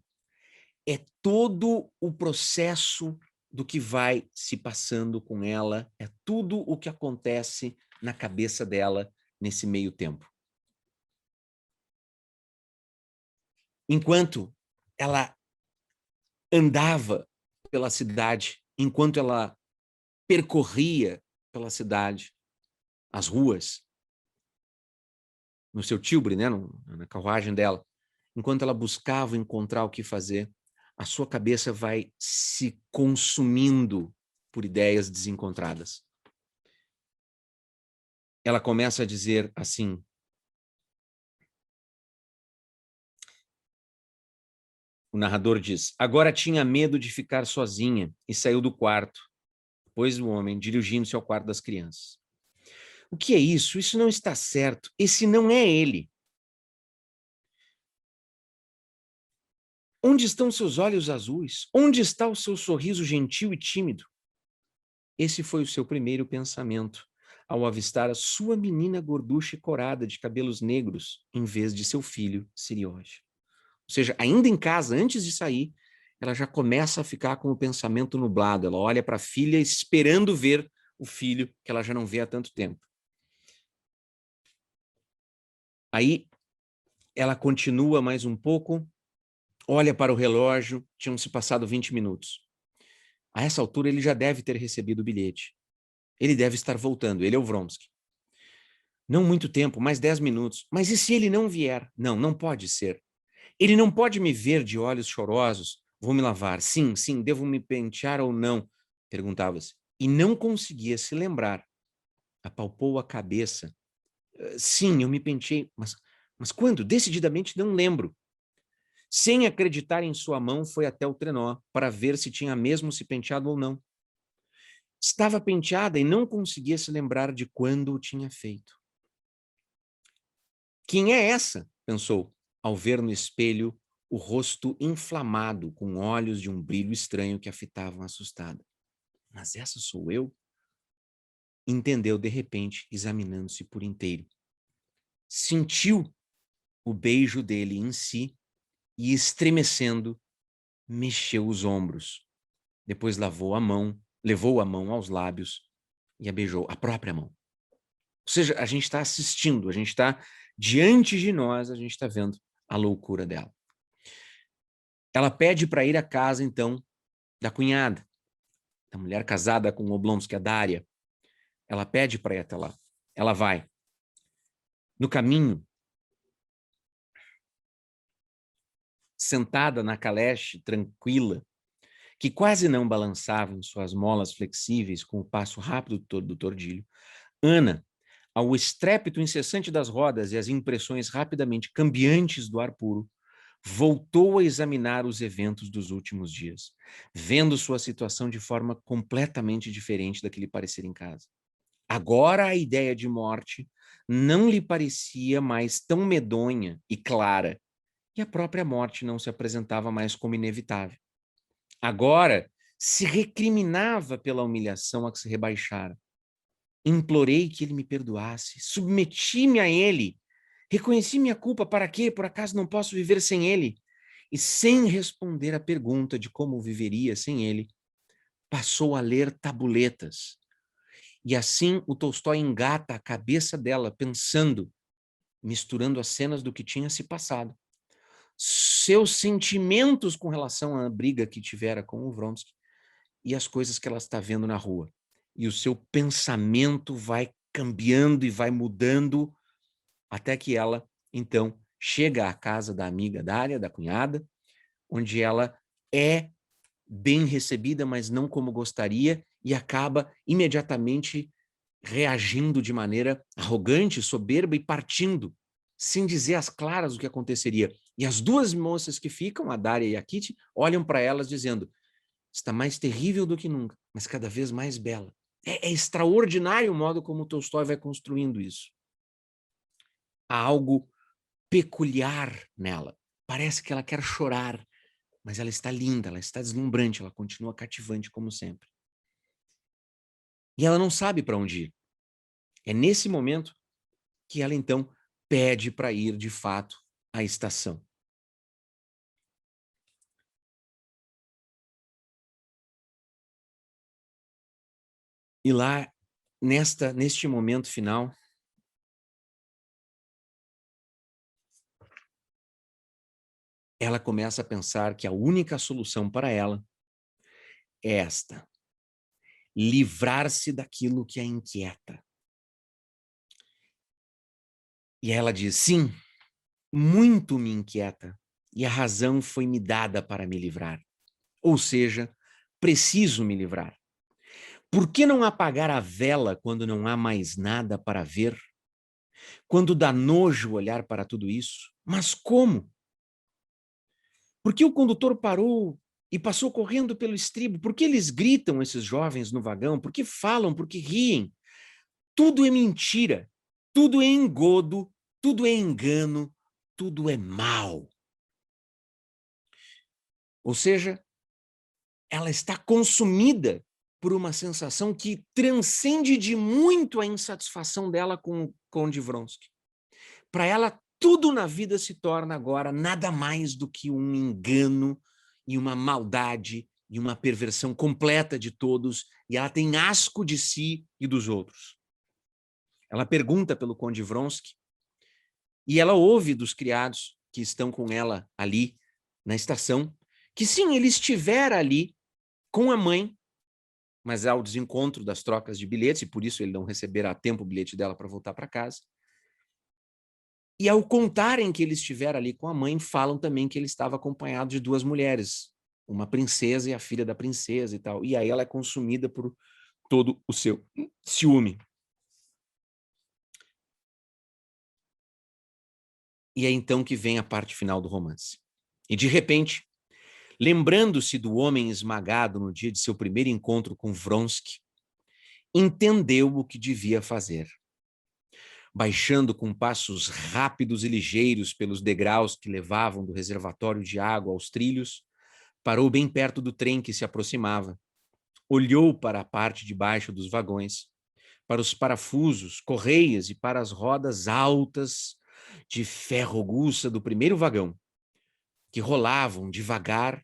é todo o processo do que vai se passando com ela, é tudo o que acontece na cabeça dela nesse meio tempo. Enquanto ela andava pela cidade, enquanto ela percorria pela cidade, as ruas, no seu tilbre, né, na carruagem dela, enquanto ela buscava encontrar o que fazer, a sua cabeça vai se consumindo por ideias desencontradas. Ela começa a dizer assim: o narrador diz, agora tinha medo de ficar sozinha e saiu do quarto, depois o homem dirigindo-se ao quarto das crianças. O que é isso? Isso não está certo. Esse não é ele. Onde estão seus olhos azuis? Onde está o seu sorriso gentil e tímido? Esse foi o seu primeiro pensamento. ao avistar a sua menina gorducha e corada de cabelos negros, em vez de seu filho, Sirioge. Ou seja, ainda em casa, antes de sair, ela já começa a ficar com o pensamento nublado. Ela olha para a filha esperando ver o filho que ela já não vê há tanto tempo. Aí ela continua mais um pouco, olha para o relógio, tinham se passado 20 minutos. A essa altura ele já deve ter recebido o bilhete. Ele deve estar voltando, ele é o Vronsky. Não muito tempo, mais 10 minutos. Mas e se ele não vier? Não, não pode ser. Ele não pode me ver de olhos chorosos. Vou me lavar. Sim, sim, devo me pentear ou não? Perguntava-se. E não conseguia se lembrar. Apalpou a cabeça. Sim, eu me penteei, mas quando? Decididamente não lembro. Sem acreditar em sua mão, foi até o trenó para ver se tinha mesmo se penteado ou não. Estava penteada e não conseguia se lembrar de quando o tinha feito. Quem é essa? Pensou, ao ver no espelho o rosto inflamado, com olhos de um brilho estranho que a fitavam assustada. Mas essa sou eu? Entendeu de repente, examinando-se por inteiro. Sentiu o beijo dele em si e, estremecendo, mexeu os ombros. Depois levou a mão aos lábios e a beijou, a própria mão. Ou seja, a gente está assistindo, a gente está diante de nós, a gente está vendo a loucura dela. Ela pede para ir à casa, então, da cunhada, da mulher casada com Oblonsky, a Daria. Ela pede para ir até lá. Ela vai. No caminho, sentada na caleche, tranquila, que quase não balançava em suas molas flexíveis com o passo rápido do tordilho, Ana, ao estrépito incessante das rodas e as impressões rapidamente cambiantes do ar puro, voltou a examinar os eventos dos últimos dias, vendo sua situação de forma completamente diferente da que lhe parecia em casa. Agora a ideia de morte não lhe parecia mais tão medonha e clara, e a própria morte não se apresentava mais como inevitável. Agora se recriminava pela humilhação a que se rebaixara. Implorei que ele me perdoasse, submeti-me a ele, reconheci minha culpa, para quê? Por acaso não posso viver sem ele? E sem responder à pergunta de como viveria sem ele, passou a ler tabuletas. E assim o Tolstói engata a cabeça dela, pensando, misturando as cenas do que tinha se passado. Seus sentimentos com relação à briga que tivera com o Vronsky e as coisas que ela está vendo na rua. E o seu pensamento vai cambiando e vai mudando até que ela, então, chega à casa da amiga Dália, da cunhada, onde ela é bem recebida, mas não como gostaria, e acaba imediatamente reagindo de maneira arrogante, soberba e partindo, sem dizer às claras o que aconteceria. E as duas moças que ficam, a Dália e a Kitty, olham para elas dizendo: está mais terrível do que nunca, mas cada vez mais bela. É extraordinário o modo como Tolstói vai construindo isso. Há algo peculiar nela. Parece que ela quer chorar, mas ela está linda, ela está deslumbrante, ela continua cativante como sempre. E ela não sabe para onde ir. É nesse momento que ela então pede para ir de fato à estação. E lá, neste momento final, ela começa a pensar que a única solução para ela é esta: livrar-se daquilo que a inquieta. E ela diz: sim, muito me inquieta, e a razão foi me dada para me livrar. Ou seja, preciso me livrar. Por que não apagar a vela quando não há mais nada para ver? Quando dá nojo olhar para tudo isso? Mas como? Por que o condutor parou e passou correndo pelo estribo? Por que eles gritam, esses jovens no vagão? Por que falam? Por que riem? Tudo é mentira, tudo é engodo, tudo é engano, tudo é mal. Ou seja, ela está consumida por uma sensação que transcende de muito a insatisfação dela com o Conde Vronsky. Para ela, tudo na vida se torna agora nada mais do que um engano e uma maldade e uma perversão completa de todos, e ela tem asco de si e dos outros. Ela pergunta pelo Conde Vronsky e ela ouve dos criados que estão com ela ali na estação que sim, ele estivera ali com a mãe, mas ao desencontro das trocas de bilhetes, e por isso ele não receberá a tempo o bilhete dela para voltar para casa. E ao contarem que ele estivera ali com a mãe, falam também que ele estava acompanhado de duas mulheres, uma princesa e a filha da princesa e tal. E aí ela é consumida por todo o seu ciúme. E é então que vem a parte final do romance. E de repente, lembrando-se do homem esmagado no dia de seu primeiro encontro com Vronsky, entendeu o que devia fazer. Baixando com passos rápidos e ligeiros pelos degraus que levavam do reservatório de água aos trilhos, parou bem perto do trem que se aproximava, olhou para a parte de baixo dos vagões, para os parafusos, correias e para as rodas altas de ferro-guça do primeiro vagão, que rolavam devagar,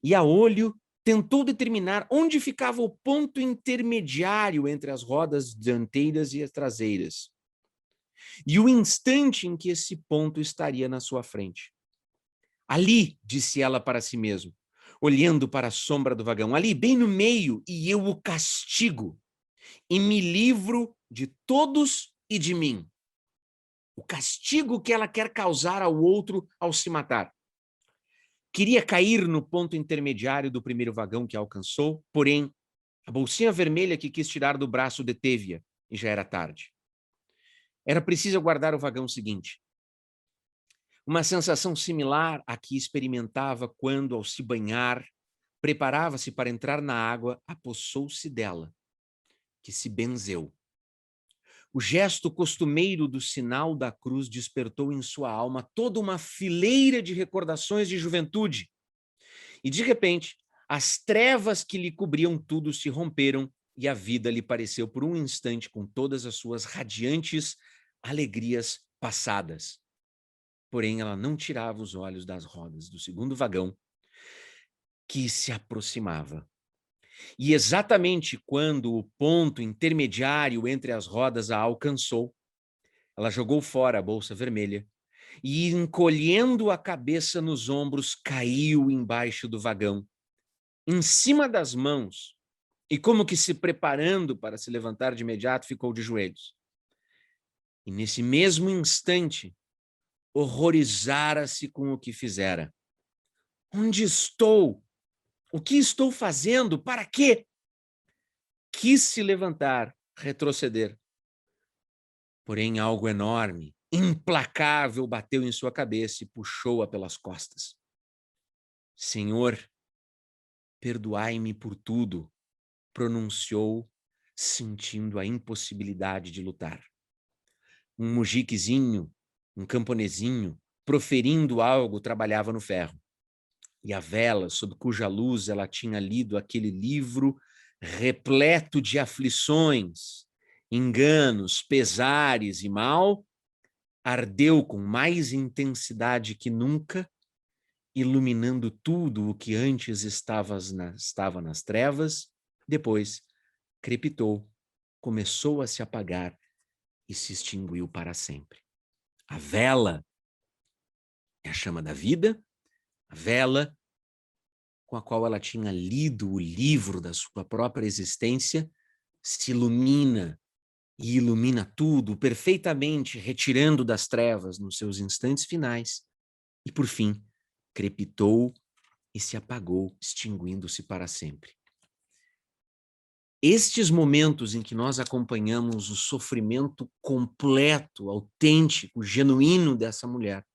e a olho tentou determinar onde ficava o ponto intermediário entre as rodas dianteiras e as traseiras, e o instante em que esse ponto estaria na sua frente. Ali, disse ela para si mesma, olhando para a sombra do vagão, ali, bem no meio, e eu o castigo, e me livro de todos e de mim. O castigo que ela quer causar ao outro ao se matar. Queria cair no ponto intermediário do primeiro vagão que alcançou, porém, a bolsinha vermelha que quis tirar do braço deteve-a, e já era tarde. Era preciso aguardar o vagão seguinte. Uma sensação similar à que experimentava quando, ao se banhar, preparava-se para entrar na água, apossou-se dela, que se benzeu. O gesto costumeiro do sinal da cruz despertou em sua alma toda uma fileira de recordações de juventude. E, de repente, as trevas que lhe cobriam tudo se romperam e a vida lhe pareceu por um instante com todas as suas radiantes alegrias passadas. Porém, ela não tirava os olhos das rodas do segundo vagão, que se aproximava. E exatamente quando o ponto intermediário entre as rodas a alcançou, ela jogou fora a bolsa vermelha e, encolhendo a cabeça nos ombros, caiu embaixo do vagão, em cima das mãos, e como que se preparando para se levantar de imediato, ficou de joelhos. E nesse mesmo instante, horrorizara-se com o que fizera. Onde estou? O que estou fazendo? Para quê? Quis se levantar, retroceder. Porém, algo enorme, implacável, bateu em sua cabeça e puxou-a pelas costas. Senhor, perdoai-me por tudo, pronunciou, sentindo a impossibilidade de lutar. Um mujiquezinho, um camponesinho, proferindo algo, trabalhava no ferro. E a vela, sob cuja luz ela tinha lido aquele livro repleto de aflições, enganos, pesares e mal, ardeu com mais intensidade que nunca, iluminando tudo o que antes estava nas trevas, depois crepitou, começou a se apagar e se extinguiu para sempre. A vela é a chama da vida, a vela com a qual ela tinha lido o livro da sua própria existência, se ilumina e ilumina tudo perfeitamente, retirando das trevas nos seus instantes finais, e por fim crepitou e se apagou, extinguindo-se para sempre. Estes momentos em que nós acompanhamos o sofrimento completo, autêntico, genuíno dessa mulher,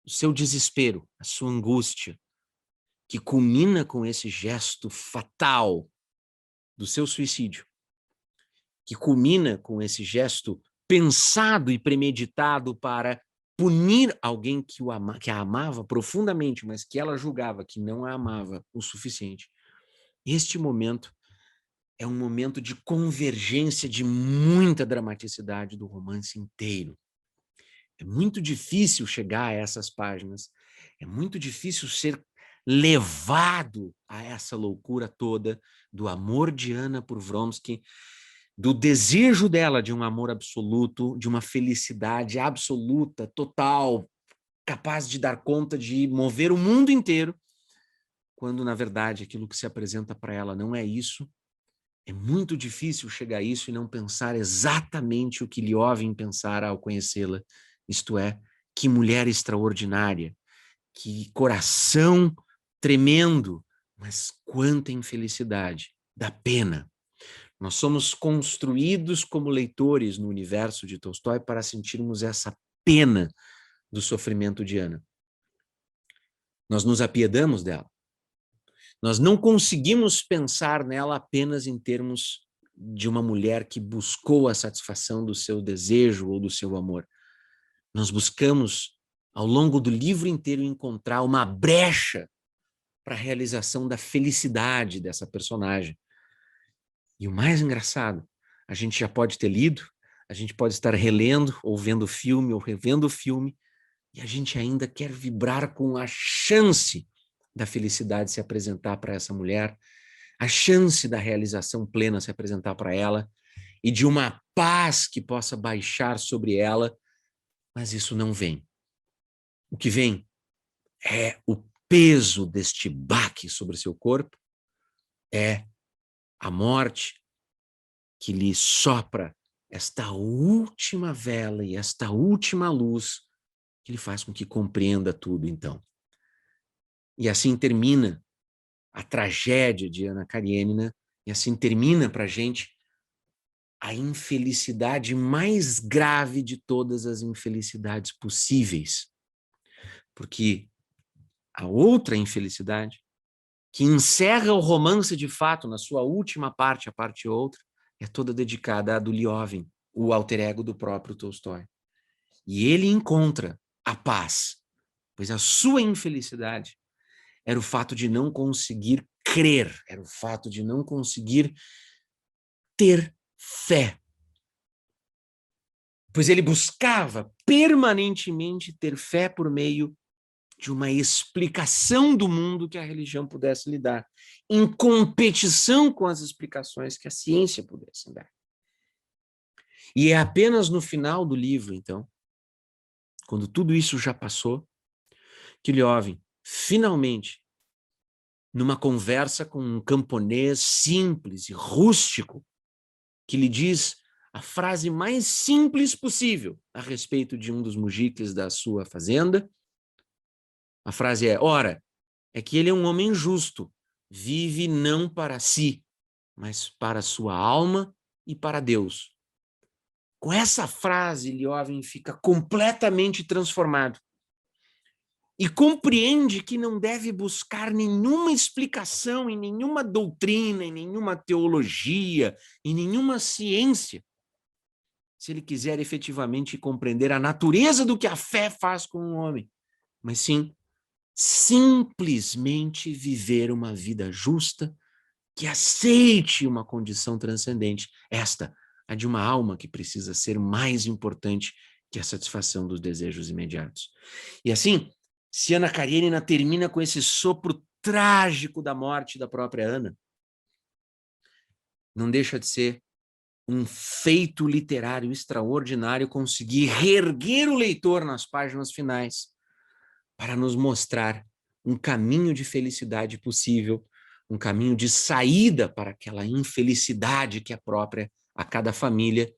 o seu desespero, a sua angústia, que culmina com esse gesto fatal do seu suicídio, que culmina com esse gesto pensado e premeditado para punir alguém que a amava profundamente, mas que ela julgava que não a amava o suficiente. Este momento é um momento de convergência de muita dramaticidade do romance inteiro. É muito difícil chegar a essas páginas, é muito difícil ser levado a essa loucura toda do amor de Ana por Vronsky, do desejo dela de um amor absoluto, de uma felicidade absoluta, total, capaz de dar conta de mover o mundo inteiro, quando, na verdade, aquilo que se apresenta para ela não é isso. É muito difícil chegar a isso e não pensar exatamente o que Liovin pensara ao conhecê-la, isto é, que mulher extraordinária, que coração tremendo, mas quanta infelicidade, dá pena. Nós somos construídos como leitores no universo de Tolstói para sentirmos essa pena do sofrimento de Ana. Nós nos apiedamos dela. Nós não conseguimos pensar nela apenas em termos de uma mulher que buscou a satisfação do seu desejo ou do seu amor. Nós buscamos, ao longo do livro inteiro, encontrar uma brecha para a realização da felicidade dessa personagem. E o mais engraçado, a gente já pode ter lido, a gente pode estar relendo, ou vendo o filme, ou revendo o filme, e a gente ainda quer vibrar com a chance da felicidade se apresentar para essa mulher, a chance da realização plena se apresentar para ela, e de uma paz que possa baixar sobre ela, mas isso não vem. O que vem é o peso deste baque sobre seu corpo, é a morte que lhe sopra esta última vela e esta última luz que lhe faz com que compreenda tudo, então. E assim termina a tragédia de Ana Karenina, e assim termina para a gente a infelicidade mais grave de todas as infelicidades possíveis. Porque a outra infelicidade, que encerra o romance de fato na sua última parte, a parte outra, é toda dedicada a do Liovin, o alter ego do próprio Tolstói. E ele encontra a paz, pois a sua infelicidade era o fato de não conseguir crer, era o fato de não conseguir ter fé. Pois ele buscava permanentemente ter fé por meio de uma explicação do mundo que a religião pudesse lhe dar, em competição com as explicações que a ciência pudesse dar. E é apenas no final do livro, então, quando tudo isso já passou, que Liovin, finalmente, numa conversa com um camponês simples e rústico, que lhe diz a frase mais simples possível a respeito de um dos mujiques da sua fazenda. A frase é: ora, é que ele é um homem justo, vive não para si, mas para sua alma e para Deus. Com essa frase, Liovin fica completamente transformado e compreende que não deve buscar nenhuma explicação em nenhuma doutrina, em nenhuma teologia, em nenhuma ciência, se ele quiser efetivamente compreender a natureza do que a fé faz com um homem, mas sim simplesmente viver uma vida justa que aceite uma condição transcendente, esta, a de uma alma que precisa ser mais importante que a satisfação dos desejos imediatos. E assim, se Ana Karenina termina com esse sopro trágico da morte da própria Ana, não deixa de ser um feito literário extraordinário conseguir reerguer o leitor nas páginas finais para nos mostrar um caminho de felicidade possível, um caminho de saída para aquela infelicidade que é própria a cada família,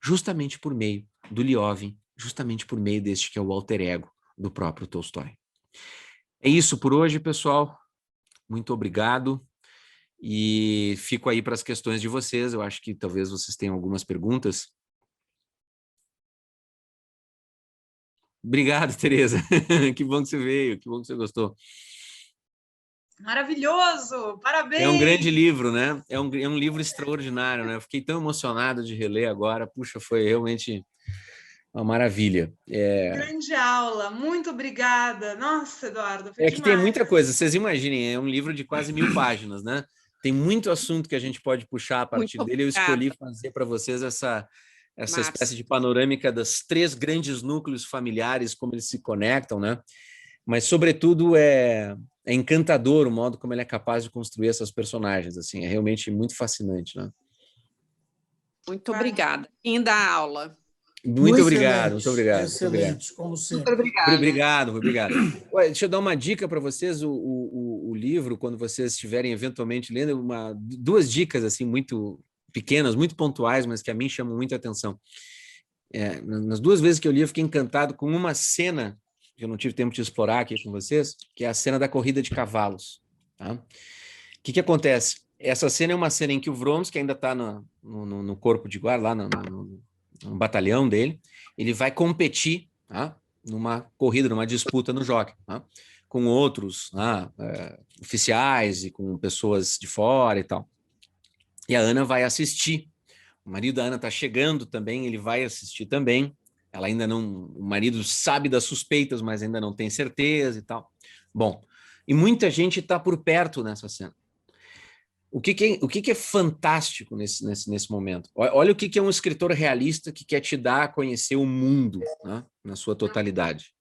justamente por meio do Liovin, justamente por meio deste que é o alter ego do próprio Tolstói. É isso por hoje, pessoal. Muito obrigado. E fico aí para as questões de vocês. Eu acho que talvez vocês tenham algumas perguntas. Obrigado, Tereza. Que bom que você veio, que bom que você gostou. Maravilhoso! Parabéns! É um grande livro, né? É um livro extraordinário, né? Eu fiquei tão emocionado de reler agora. Puxa, foi realmente uma maravilha. Grande aula, muito obrigada. Nossa, Eduardo, foi É que tem demais. muita coisa. Vocês imaginem, é um livro de quase 1000 páginas, né? Tem muito assunto que a gente pode puxar a partir dele. Eu escolhi fazer para vocês essa espécie de panorâmica das 3 grandes núcleos familiares, como eles se conectam, né? Mas, sobretudo, é encantador o modo como ele é capaz de construir essas personagens, assim, é realmente muito fascinante, né? Muito obrigada. Fim da aula. Muito obrigado, muito obrigado. Excelente, como sempre. Obrigado. Ué, deixa eu dar uma dica para vocês, o livro, quando vocês estiverem eventualmente lendo, 2 dicas assim muito pequenas, muito pontuais, mas que a mim chamam muita atenção. Nas 2 vezes que eu li, eu fiquei encantado com uma cena que eu não tive tempo de explorar aqui com vocês, que é a cena da corrida de cavalos. Tá? O que acontece? Essa cena é uma cena em que o Vronsky ainda está no corpo de guarda, lá no batalhão dele, ele vai competir, tá? Numa corrida, numa disputa no jockey, tá? Com outros oficiais e com pessoas de fora e tal. E a Ana vai assistir. O marido da Ana está chegando também, ele vai assistir também. Ela ainda não... O marido sabe das suspeitas, mas ainda não tem certeza e tal. Bom, e muita gente está por perto nessa cena. O que é fantástico nesse momento? Olha o que é um escritor realista que quer te dar a conhecer o mundo, né, na sua totalidade.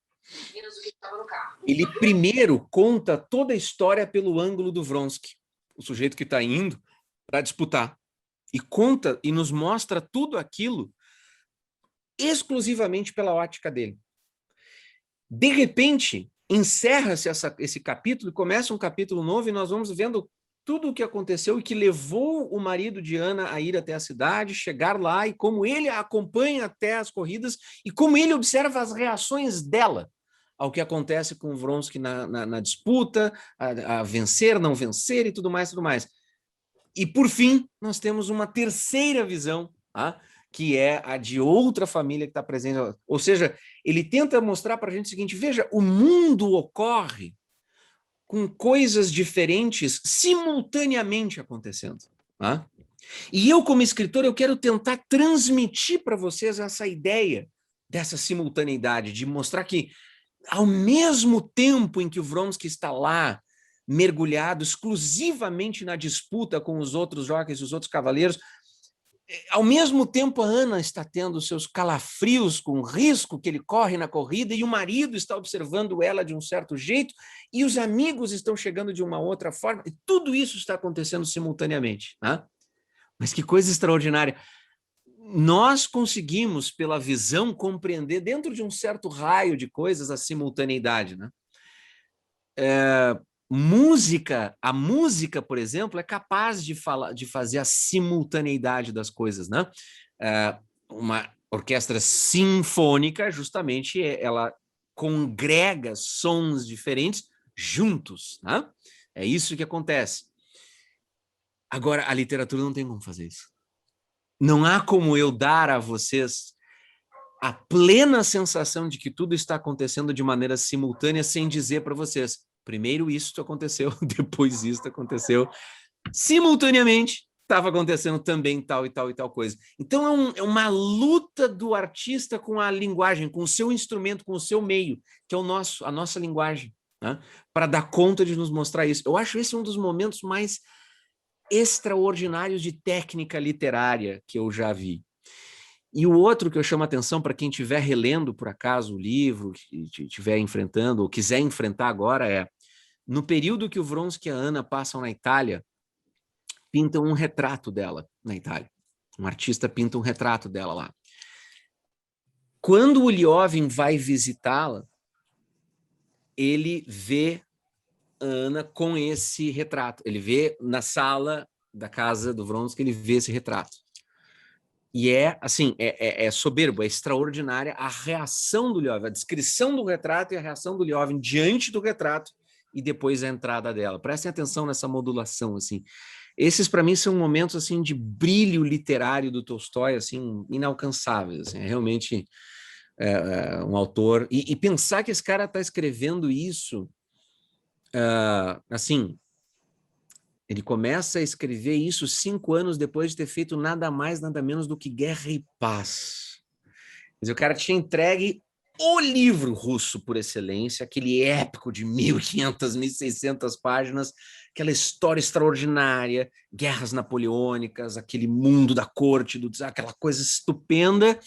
Ele primeiro conta toda a história pelo ângulo do Vronsky, o sujeito que está indo para disputar. E conta e nos mostra tudo aquilo exclusivamente pela ótica dele. De repente, encerra-se esse capítulo e começa um capítulo novo e nós vamos vendo tudo o que aconteceu e que levou o marido de Ana a ir até a cidade, chegar lá e como ele a acompanha até as corridas e como ele observa as reações dela ao que acontece com o Vronsky na disputa, a vencer, não vencer e tudo mais, tudo mais. E, por fim, nós temos uma terceira visão, tá? Que é a de outra família que está presente. Ou seja, ele tenta mostrar para a gente o seguinte, veja, o mundo ocorre com coisas diferentes simultaneamente acontecendo. Tá? E eu, como escritor, eu quero tentar transmitir para vocês essa ideia dessa simultaneidade, de mostrar que, ao mesmo tempo em que o Vronsky está lá, mergulhado exclusivamente na disputa com os outros jockeys, os outros cavaleiros, ao mesmo tempo a Ana está tendo seus calafrios com o risco que ele corre na corrida e o marido está observando ela de um certo jeito e os amigos estão chegando de uma outra forma. E tudo isso está acontecendo simultaneamente. Né? Mas que coisa extraordinária. Nós conseguimos, pela visão, compreender dentro de um certo raio de coisas a simultaneidade. Né? A música, por exemplo, é capaz de fazer a simultaneidade das coisas, né? Uma orquestra sinfônica, justamente, ela congrega sons diferentes juntos, né? É isso que acontece. Agora, a literatura não tem como fazer isso. Não há como eu dar a vocês a plena sensação de que tudo está acontecendo de maneira simultânea sem dizer para vocês, primeiro isso aconteceu, depois isso aconteceu. Simultaneamente, estava acontecendo também tal e tal e tal coisa. Então, é uma luta do artista com a linguagem, com o seu instrumento, com o seu meio, que é a nossa linguagem, né? Para dar conta de nos mostrar isso. Eu acho esse um dos momentos mais extraordinários de técnica literária que eu já vi. E o outro que eu chamo a atenção para quem estiver relendo, por acaso, o livro, estiver enfrentando, ou quiser enfrentar agora, é no período que o Vronsky e a Ana passam na Itália, pintam um retrato dela na Itália. Um artista pinta um retrato dela lá. Quando o Liovin vai visitá-la, ele vê a Ana com esse retrato. Ele vê na sala da casa do Vronsky, ele vê esse retrato. E assim, é soberbo, é extraordinária a reação do Liovin, a descrição do retrato e a reação do Liovin diante do retrato e depois a entrada dela. Prestem atenção nessa modulação, assim. Esses, para mim, são momentos assim, de brilho literário do Tolstói, assim, inalcançáveis. Assim, é realmente um autor... E pensar que esse cara está escrevendo isso, assim... Ele começa a escrever isso 5 anos depois de ter feito nada mais, nada menos do que Guerra e Paz. Quer dizer, o cara tinha entregue o livro russo por excelência, aquele épico de 1.500, 1.600 páginas, aquela história extraordinária, guerras napoleônicas, aquele mundo da corte, aquela coisa estupenda.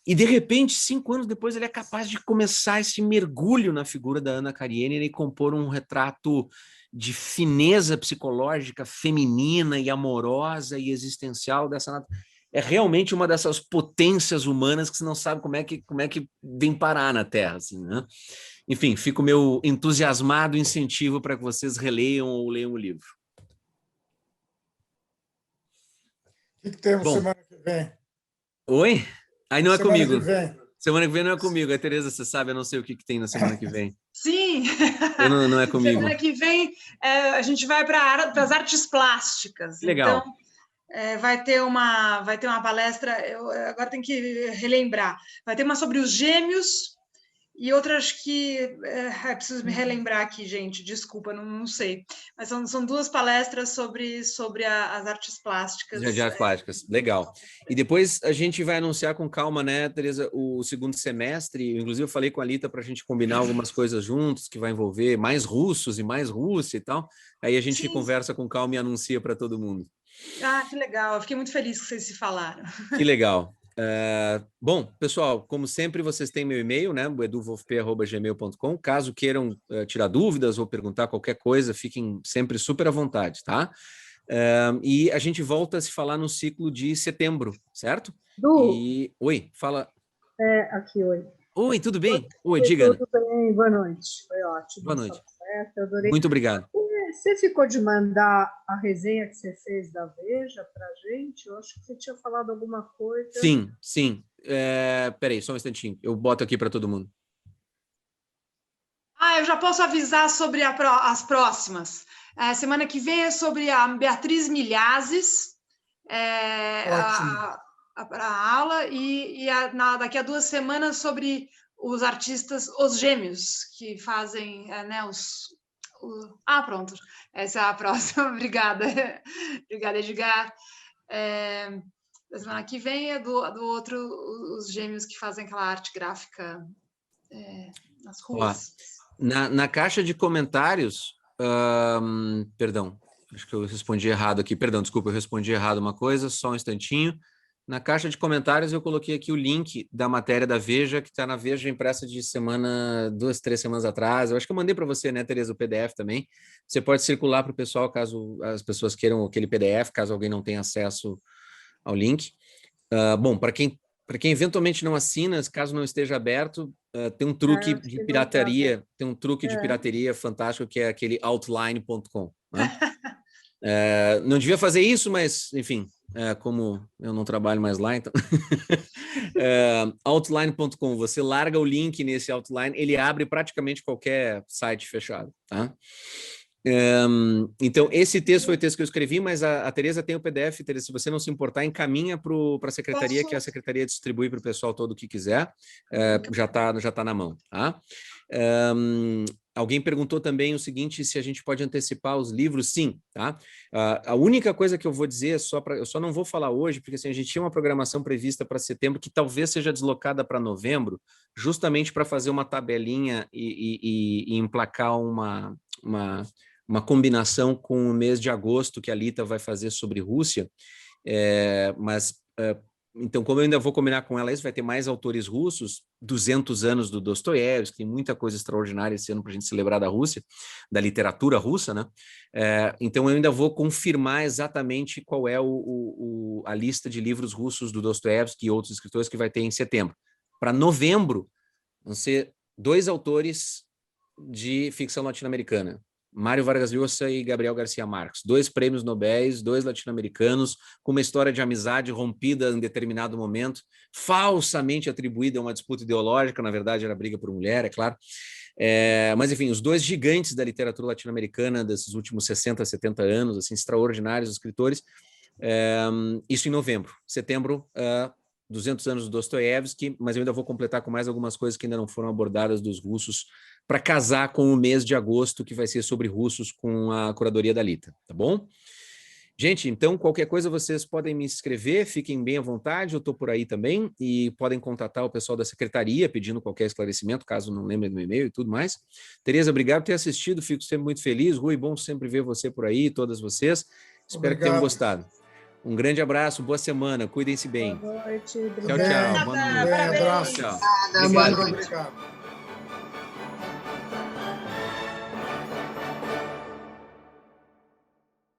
E, de repente, 5 anos depois, ele é capaz de começar esse mergulho na figura da Anna Karenina e compor um retrato de fineza psicológica feminina e amorosa e existencial dessa. É realmente uma dessas potências humanas que você não sabe como é que vem parar na Terra, assim, né? Enfim, fica o meu entusiasmado incentivo para que vocês releiam ou leiam o livro. O que temos semana que vem? Oi? Aí não é semana comigo. Que vem. Semana que vem não é comigo. A Tereza, você sabe, eu não sei o que tem na semana que vem. Sim! Não é comigo. Semana que vem a gente vai para as artes plásticas. Legal. Então, vai ter uma palestra, eu agora tenho que relembrar. Vai ter uma sobre os gêmeos e outras que preciso me relembrar aqui, gente, desculpa, não sei. Mas são 2 palestras sobre as artes plásticas. De artes plásticas, legal. E depois a gente vai anunciar com calma, né, Tereza, o segundo semestre. Inclusive eu falei com a Lita para a gente combinar algumas coisas juntos, que vai envolver mais russos e mais Rússia e tal. Aí a gente conversa com calma e anuncia para todo mundo. Ah, que legal. Eu fiquei muito feliz que vocês se falaram. Que legal. Bom, pessoal, como sempre, vocês têm meu e-mail, né? eduvofp@gmail.com. Caso queiram tirar dúvidas ou perguntar qualquer coisa, fiquem sempre super à vontade, tá? E a gente volta a se falar no ciclo de setembro, certo? Oi, fala. Aqui, oi. Oi, tudo bem? Oi, diga. Tudo bem, boa noite. Foi ótimo. Boa noite. Eu adorei. Muito obrigado. Você ficou de mandar a resenha que você fez da Veja para a gente? Eu acho que você tinha falado alguma coisa. Sim. Peraí, só um instantinho. Eu boto aqui para todo mundo. Eu já posso avisar sobre as próximas. Semana que vem é sobre a Beatriz Milhazes, a aula, e daqui a 2 semanas sobre os artistas, os gêmeos, que fazem pronto. Essa é a próxima. Obrigada. Obrigada, Edgar. A semana que vem é do outro, os gêmeos que fazem aquela arte gráfica nas ruas. Na caixa de comentários, perdão, acho que eu respondi errado aqui. Perdão, desculpa, eu respondi errado uma coisa, só um instantinho. Na caixa de comentários eu coloquei aqui o link da matéria da Veja, que está na Veja impressa de 2, 3 semanas atrás. Eu acho que eu mandei para você, né, Tereza, o PDF também. Você pode circular para o pessoal, caso as pessoas queiram aquele PDF, caso alguém não tenha acesso ao link. Bom, para quem eventualmente não assina, caso não esteja aberto, tem um truque de pirataria, pirataria fantástico, que é aquele outline.com, né? Não devia fazer isso, mas, enfim, como eu não trabalho mais lá, então... outline.com, você larga o link nesse outline, ele abre praticamente qualquer site fechado, tá? Então, esse texto foi o texto que eu escrevi, mas a Tereza tem o PDF. Tereza, se você não se importar, encaminha para a secretaria, que a secretaria distribui para o pessoal todo o que quiser. Já tá na mão, tá? Alguém perguntou também o seguinte, se a gente pode antecipar os livros. Sim, tá? A única coisa que eu vou dizer eu só não vou falar hoje, porque assim, a gente tinha uma programação prevista para setembro que talvez seja deslocada para novembro, justamente para fazer uma tabelinha e emplacar uma combinação com o mês de agosto que a Lita vai fazer sobre Rússia, então, como eu ainda vou combinar com ela isso, vai ter mais autores russos, 200 anos do Dostoiévski, tem muita coisa extraordinária esse ano para a gente celebrar da Rússia, da literatura russa, né? Então, eu ainda vou confirmar exatamente qual é a lista de livros russos do Dostoiévski e outros escritores que vai ter em setembro. Para novembro, vão ser 2 autores de ficção latino-americana, Mário Vargas Llosa e Gabriel Garcia Marques, 2 prêmios Nobel, 2 latino-americanos, com uma história de amizade rompida em determinado momento, falsamente atribuída a uma disputa ideológica, na verdade era briga por mulher, é claro. Mas, enfim, os 2 gigantes da literatura latino-americana desses últimos 60, 70 anos, assim, extraordinários escritores, isso em novembro. Setembro, 200 anos do Dostoiévski, mas eu ainda vou completar com mais algumas coisas que ainda não foram abordadas dos russos, para casar com o mês de agosto, que vai ser sobre russos com a curadoria da Lita, tá bom? Gente, então, qualquer coisa vocês podem me escrever, fiquem bem à vontade, eu estou por aí também, e podem contatar o pessoal da secretaria pedindo qualquer esclarecimento, caso não lembrem do e-mail e tudo mais. Tereza, obrigado por ter assistido, fico sempre muito feliz. Rui, bom sempre ver você por aí, todas vocês. Espero que tenham gostado. Um grande abraço, boa semana, cuidem-se bem. Boa noite. Tchau, tchau. Boa noite. Abraço. Tchau. Obrigado.